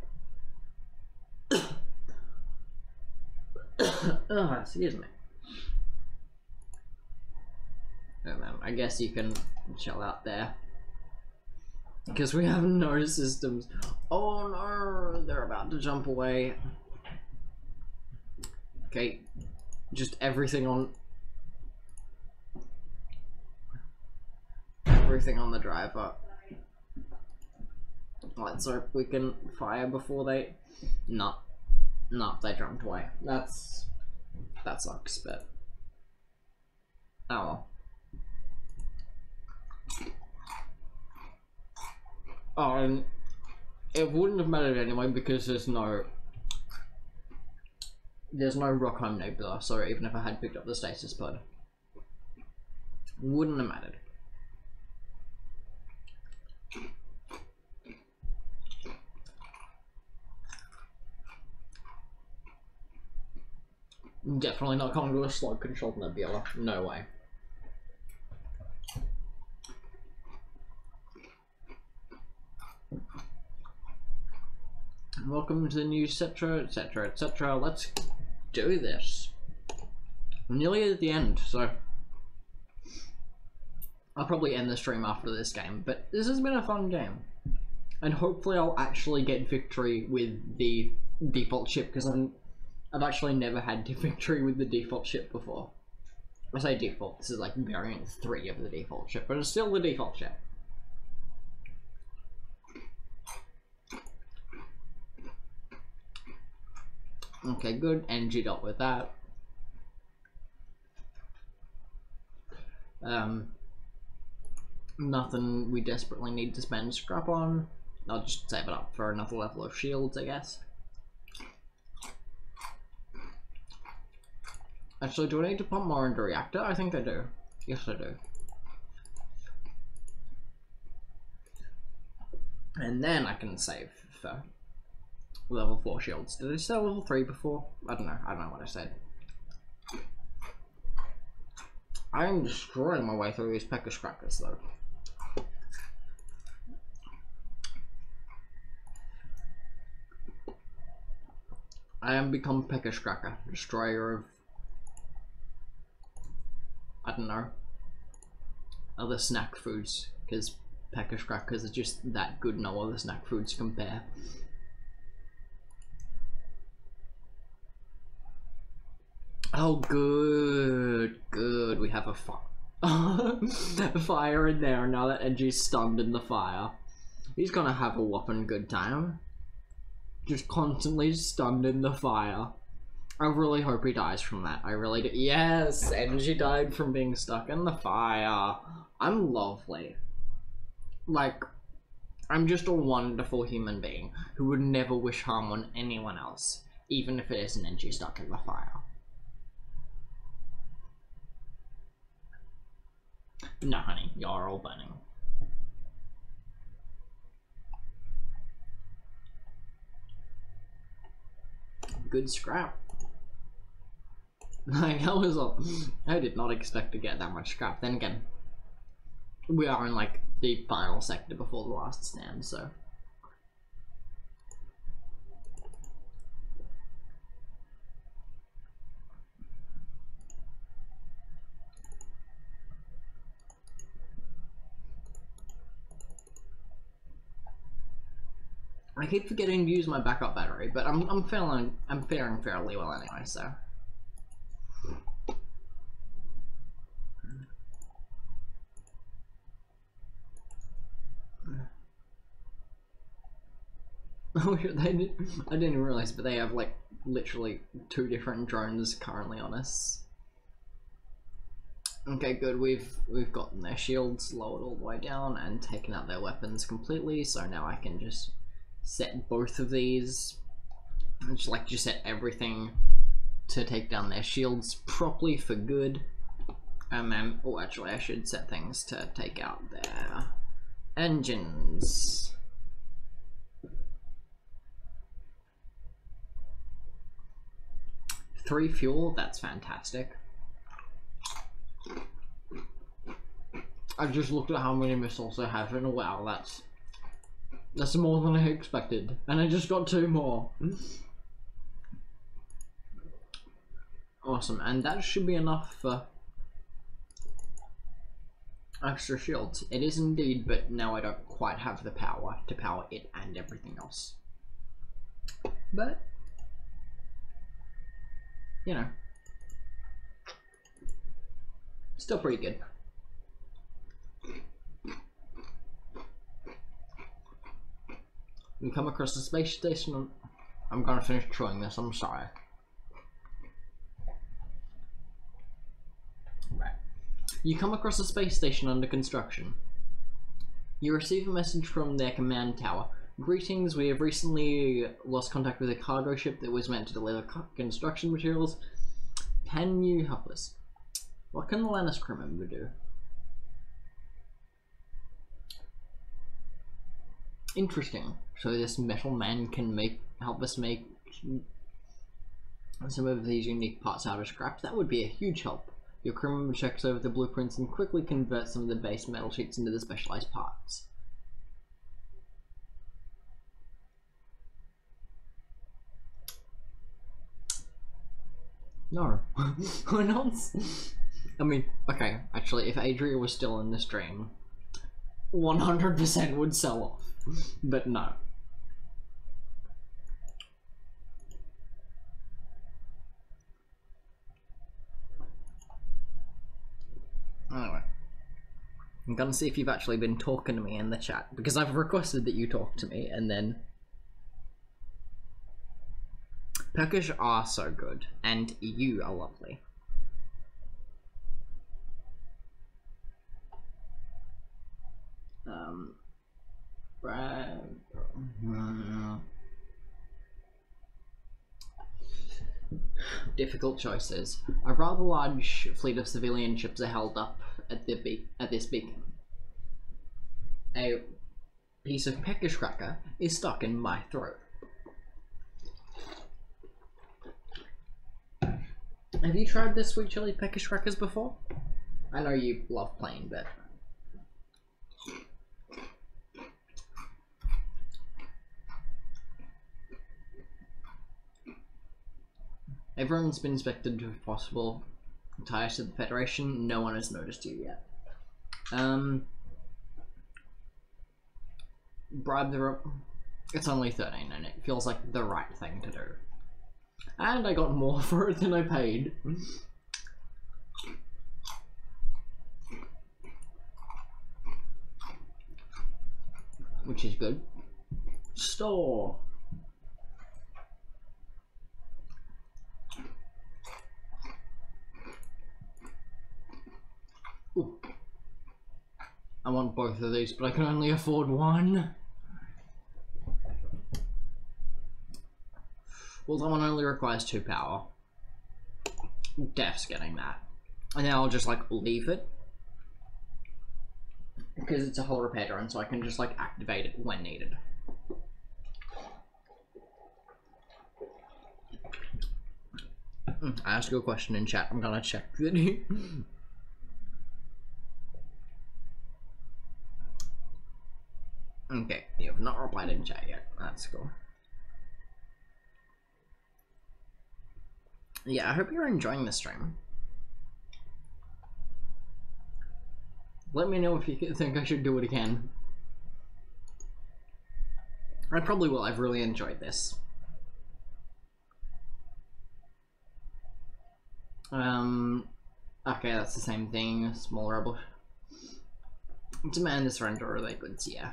Oh, excuse me. And then I guess you can chill out there. Because we have no systems. Oh no, they're about to jump away. Okay, just everything on the driver. Let's hope we can fire before they... No, they jumped away. That sucks, but oh well. Oh, and it wouldn't have mattered anyway because there's no There's no rock home nebula, so even if I had picked up the stasis pod, wouldn't have mattered. Definitely not going to a slow controlled nebula. No way. Welcome to the new etc, etc, etc. Let's do this. I'm nearly at the end, so I'll probably end the stream after this game, but this has been a fun game. And hopefully I'll actually get victory with the default ship, because I've actually never had victory with the default ship before. I say default, this is like variant 3 of the default ship, but it's still the default ship. Okay, good, energy dealt with that. Nothing we desperately need to spend scrap on. I'll just save it up for another level of shields, I guess. Actually, do I need to pump more into reactor? I think I do. Yes, I do. And then I can save for level 4 shields. Did I say level 3 before? I don't know what I said. I am destroying my way through these Pekka crackers though. I am become Pekka Cracker, destroyer of, I don't know, other snack foods, because Pekka crackers are just that good, no other snack foods compare. Oh, good, good. We have a fire in there. Now that Edgy's stunned in the fire, he's gonna have a whopping good time. Just constantly stunned in the fire. I really hope he dies from that. I really do. Yes, Edgy died from being stuck in the fire. I'm lovely. Like, I'm just a wonderful human being who would never wish harm on anyone else, even if it isn't Edgy stuck in the fire. No, honey, you're all burning. Good scrap. Like, I did not expect to get that much scrap. Then again, we are in like the final sector before the last stand, so. I keep forgetting to use my backup battery, but I'm faring fairly well anyway, so. Oh, I didn't realize, but they have like literally 2 different drones currently on us. Okay, good. We've gotten their shields lowered all the way down and taken out their weapons completely. So now I can just set both of these, and just set everything to take down their shields properly for good. And then, oh, actually, I should set things to take out their engines. Three fuel, that's fantastic. I've just looked at how many missiles I have, and wow, that's more than I expected. And I just got 2 more. Awesome, and that should be enough for extra shields. It is indeed, but now I don't quite have the power to power it and everything else. But, you know, still pretty good. We come across the space station. I'm gonna finish chewing this, I'm sorry. Right. You come across a space station under construction. You receive a message from their command tower Greetings, we have recently lost contact with a cargo ship that was meant to deliver construction materials. Can you help us? What can the Lannis crew member do? Interesting. So this metal man can help us make some of these unique parts out of scrap. That would be a huge help. Your crew member checks over the blueprints and quickly converts some of the base metal sheets into the specialized parts. No. We're not. I mean, okay, actually, if Adria was still in the stream, 100% would sell off. But no. Anyway. I'm gonna see if you've actually been talking to me in the chat, because I've requested that you talk to me, and then... Peckish are so good, and you are lovely. Difficult choices. A rather large fleet of civilian ships are held up at this beacon. A piece of peckish cracker is stuck in my throat. Have you tried the sweet chili peckish crackers before? I know you love plain, but... Everyone's been inspected if possible. Ties to the Federation, no one has noticed you yet. Bribe the it's only 13 and it feels like the right thing to do. And I got more for it than I paid. Which is good. Store. Ooh. I want both of these, but I can only afford one. Well, that one only requires 2 power. Def's getting that. And then I'll just like leave it. Because it's a whole repair drone, so I can just like activate it when needed. I asked you a question in chat, I'm gonna check that. Okay, you have not replied in chat yet. That's cool. Yeah, I hope you're enjoying the stream. Let me know if you think I should do it again. I probably will. I've really enjoyed this. Okay, that's the same thing. Small rebel. Demand the surrender of their goods, yeah.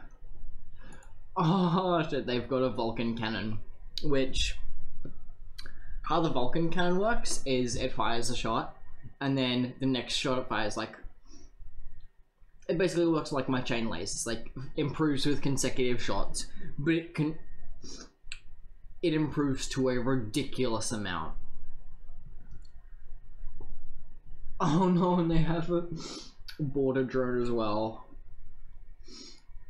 Oh shit, they've got a Vulcan cannon, which... How the Vulcan cannon works is it fires a shot, and then the next shot it fires like... It basically works like my chain lasers, like improves with consecutive shots, but it improves to a ridiculous amount. Oh no, and they have a border drone as well.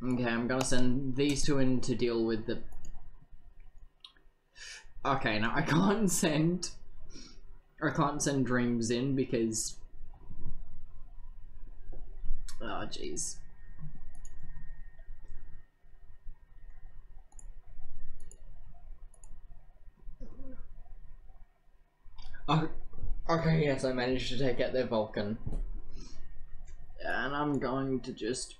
Okay, I'm gonna send these two in to deal with the... Okay, now I can't send Dreams in because... Oh, jeez. Okay, yes, I managed to take out their Vulcan. And I'm going to just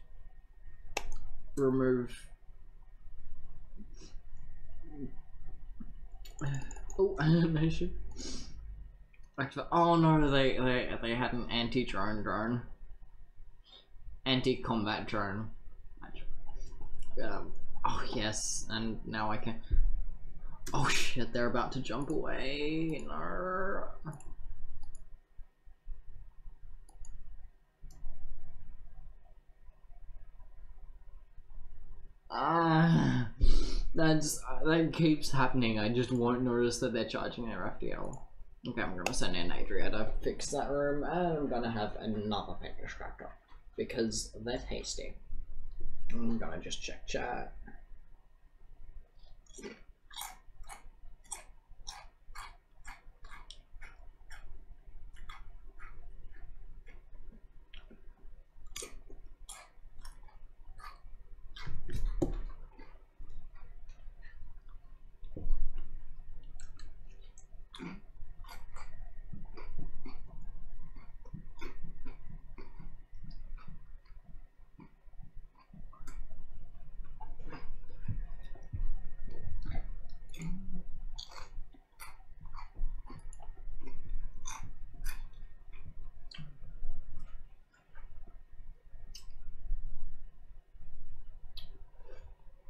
remove... Oh, animation. Oh no, they had an anti-drone. Anti-combat drone. Oh yes, and now I can... Oh shit, they're about to jump away. No. Ah. that keeps happening. I just won't notice that they're charging their FTL. Okay, I'm gonna send in Adria to fix that room, and I'm gonna have another peckish cracker because they're tasty. I'm gonna just check chat.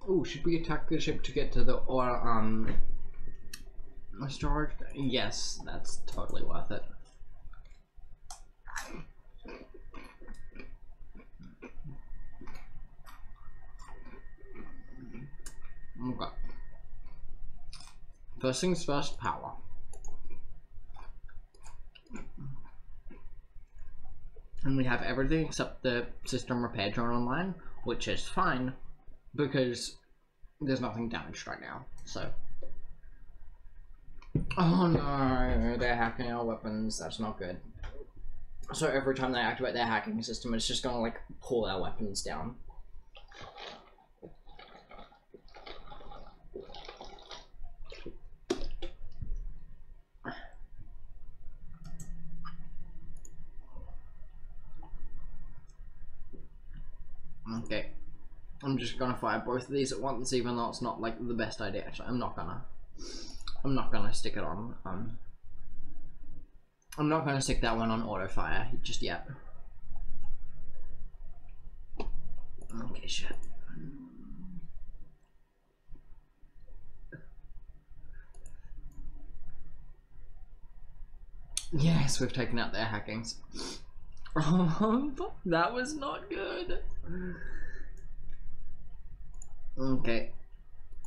Oh, should we attack the ship to get to the storage? Yes, that's totally worth it. Okay. First things first, power. And we have everything except the system repair drone online, which is fine because there's nothing damaged right now. So, oh no, they're hacking our weapons. That's not good. So every time they activate their hacking system, it's just gonna like pull our weapons down. Okay, I'm just gonna fire both of these at once, even though it's not like the best idea. Actually, I'm not gonna stick it on. I'm not gonna stick that one on auto fire just yet. Okay, shit. Yes, we've taken out their hackings. Oh, that was not good. Okay,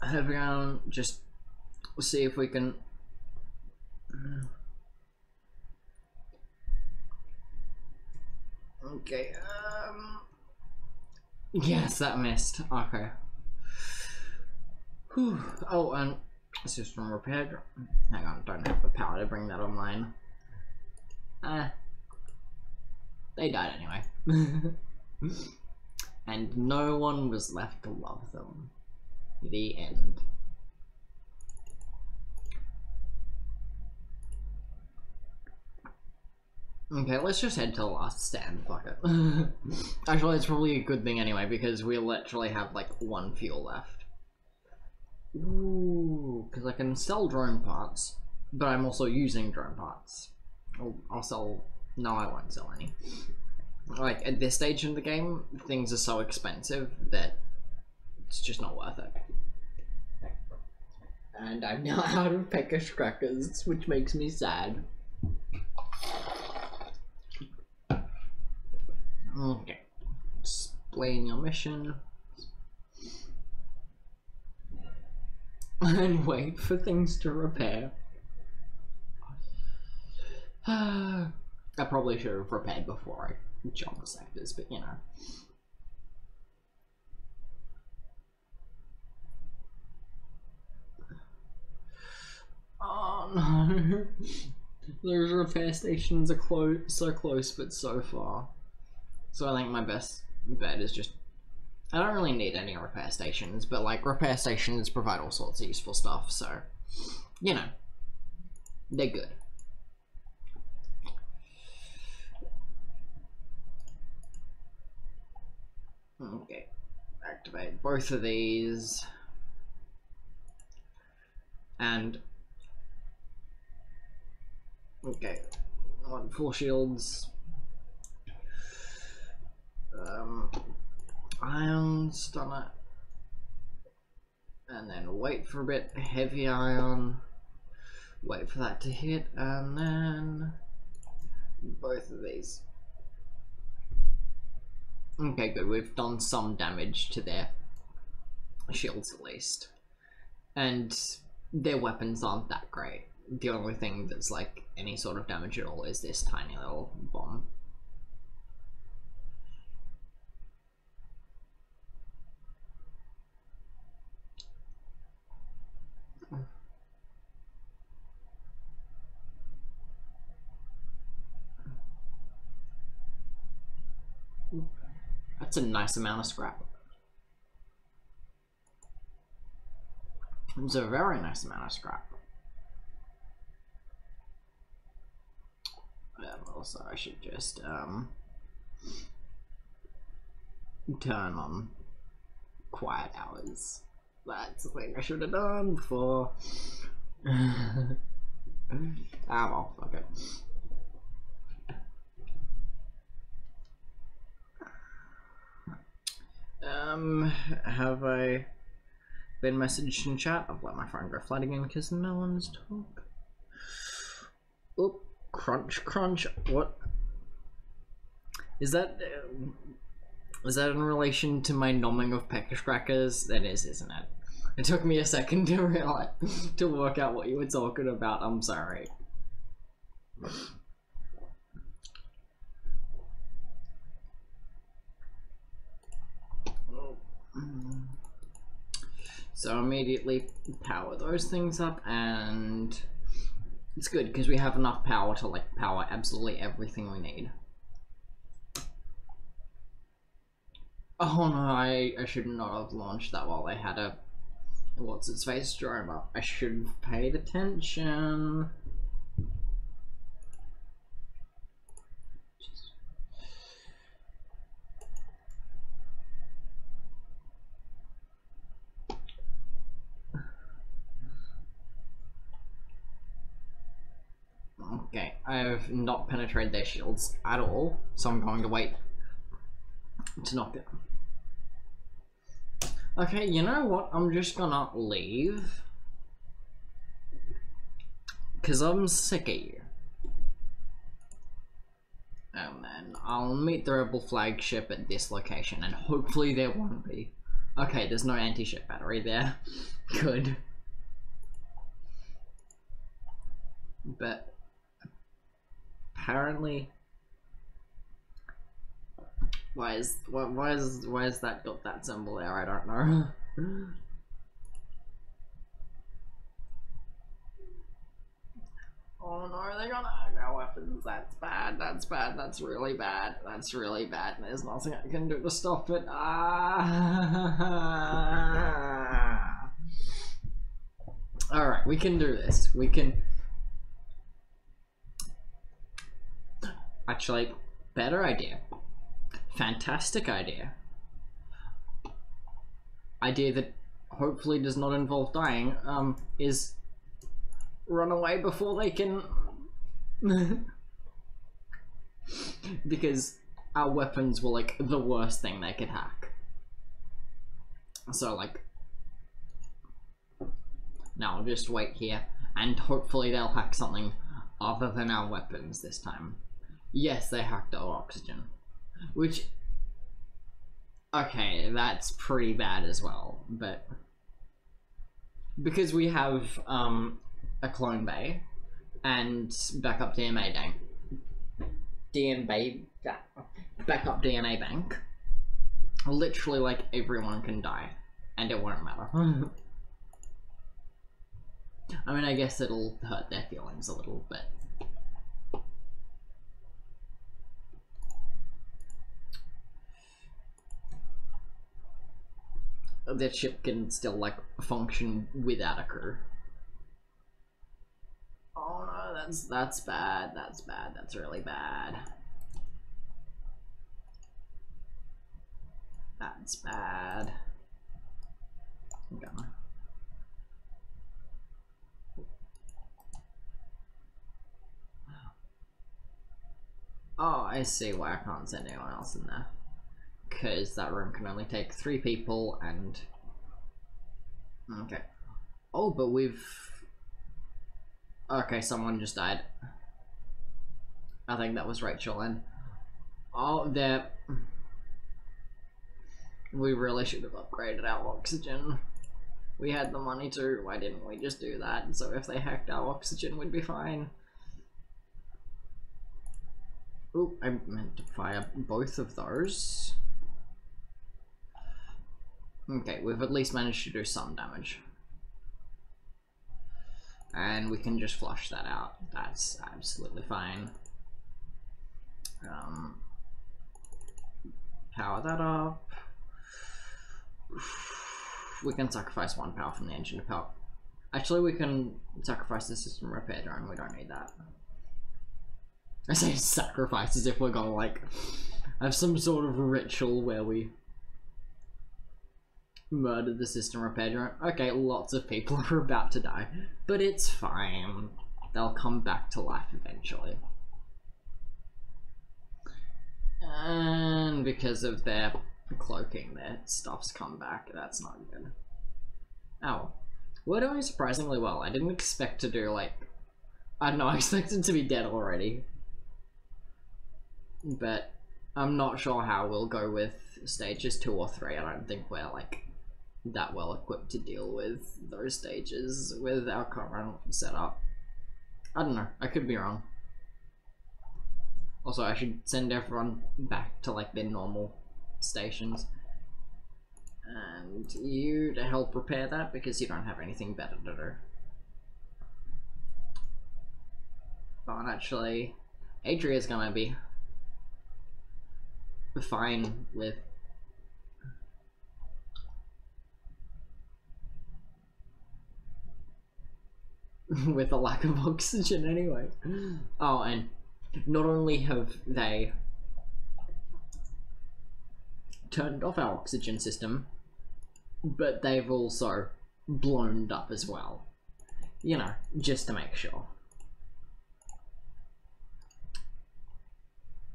head around, just see if we can. Okay, yes, that missed. Okay. Whew. Oh, and system repaired. Hang on, don't have the power to bring that online. They died anyway. And no one was left to love them. The end. Okay, let's just head to the last stand, fuck it. Actually, it's probably a good thing anyway, because we literally have like 1 fuel left. Ooh, because I can sell drone parts, but I'm also using drone parts. I'll sell... No, I won't sell any. Like, at this stage in the game, things are so expensive that it's just not worth it. And I'm now out of peckish crackers, which makes me sad. Okay. Explain your mission. And wait for things to repair. I probably should have repaired before I jumped sectors, but you know. Oh no. Those repair stations are so close, but so far. So I think my best bet is just... I don't really need any repair stations, but like repair stations provide all sorts of useful stuff, so you know, they're good. Okay, activate both of these, and okay, on 4 shields. Ion stunner, and then wait for a bit. Heavy ion, wait for that to hit, and then both of these. Okay, good. We've done some damage to their shields at least. And their weapons aren't that great. The only thing that's like any sort of damage at all is this tiny little bomb. That's a nice amount of scrap. It's a very nice amount of scrap. Also, I should just turn on quiet hours. That's the thing I should have done before. Ah well, fuck it. Have I been messaged in chat? I've let my phone go flat again because no one's talking. Oop, crunch, crunch. What? Is that in relation to my nomming of Peckish crackers? That is, isn't it? It took me a second to realize, to work out what you were talking about. I'm sorry. So immediately power those things up, and it's good because we have enough power to like power absolutely everything we need. Oh no, I should not have launched that while they had a what's its face drone up. I should have paid attention. Okay, I have not penetrated their shields at all, so I'm going to wait to knock it. Okay, you know what? I'm just gonna leave. Because I'm sick of you. And then I'll meet the rebel flagship at this location, and hopefully there won't be. Okay, there's no anti-ship battery there. Good. But apparently, why is that got that symbol there? I don't know. Oh no, they're gonna hack our weapons. That's bad. That's bad. That's really bad. That's really bad. There's nothing I can do to stop it. Ah. All right, we can do this. We can. Actually, better idea. Fantastic idea. Idea that hopefully does not involve dying, is run away before they can... because our weapons were like the worst thing they could hack. So like... now I'll just wait here, and hopefully they'll hack something other than our weapons this time. Yes, they hacked our oxygen. Which, okay, that's pretty bad as well, but because we have a clone bay and backup DNA bank, backup DNA bank, literally like everyone can die and it won't matter. I mean, I guess it'll hurt their feelings a little bit. Their ship can still like function without a crew. Oh no, that's bad. That's bad. That's really bad. That's bad. Okay. Oh, I see why I can't send anyone else in there. Because that room can only take 3 people and... okay. Oh, but we've... okay, someone just died. I think that was Rachel, and... oh, there... we really should have upgraded our oxygen. We had the money to, why didn't we just do that? So if they hacked our oxygen, we'd be fine. Ooh, I meant to fire both of those. Okay, we've at least managed to do some damage. And we can just flush that out. That's absolutely fine. Power that up. We can sacrifice 1 power from the engine to power. Actually, we can sacrifice the system repair drone. We don't need that. I say sacrifice as if we're gonna like have some sort of ritual where we murdered the system repair drone. Okay, lots of people are about to die, but it's fine. They'll come back to life eventually. And because of their cloaking, their stuff's come back. That's not good. Oh, we're doing surprisingly well. I didn't expect to do like, I don't know, I expected to be dead already. But I'm not sure how we'll go with stages 2 or 3. I don't think we're like that well equipped to deal with those stages with our current setup. I don't know, I could be wrong. Also, I should send everyone back to like their normal stations. And you to help repair that because you don't have anything better to do. But actually, Adria's gonna be fine with with a lack of oxygen anyway. Oh, and not only have they turned off our oxygen system, but they've also blown up as well. You know, just to make sure.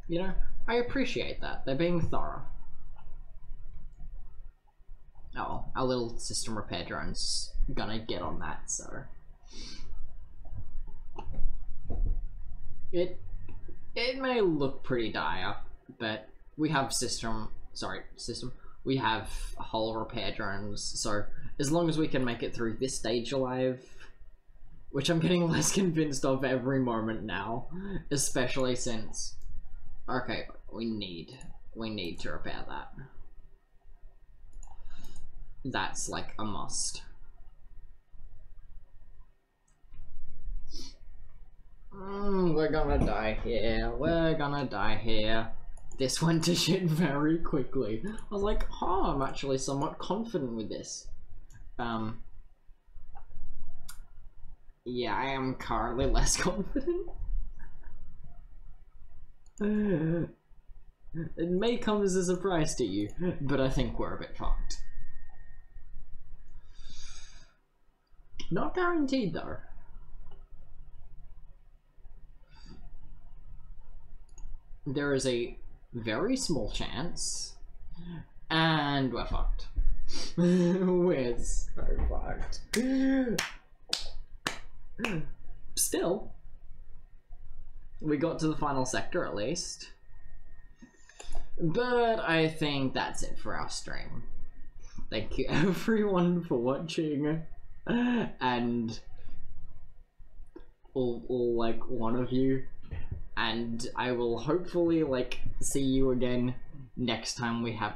You know, I appreciate that. They're being thorough. Oh, our little system repair drone's gonna get on that, so... It may look pretty dire, but we have we have hull repair drones, so as long as we can make it through this stage alive, which I'm getting less convinced of every moment now, especially since, okay, we need to repair that. That's like a must. We're gonna die here. We're gonna die here. This went to shit very quickly. I was like, oh, I'm actually somewhat confident with this. Yeah, I am currently less confident. It may come as a surprise to you, but I think we're a bit fucked. Not guaranteed though. There is a very small chance, and we're fucked. We're so fucked. Still, we got to the final sector at least. But I think that's it for our stream. Thank you everyone for watching, and all like one of you. And I will hopefully like see you again next time we have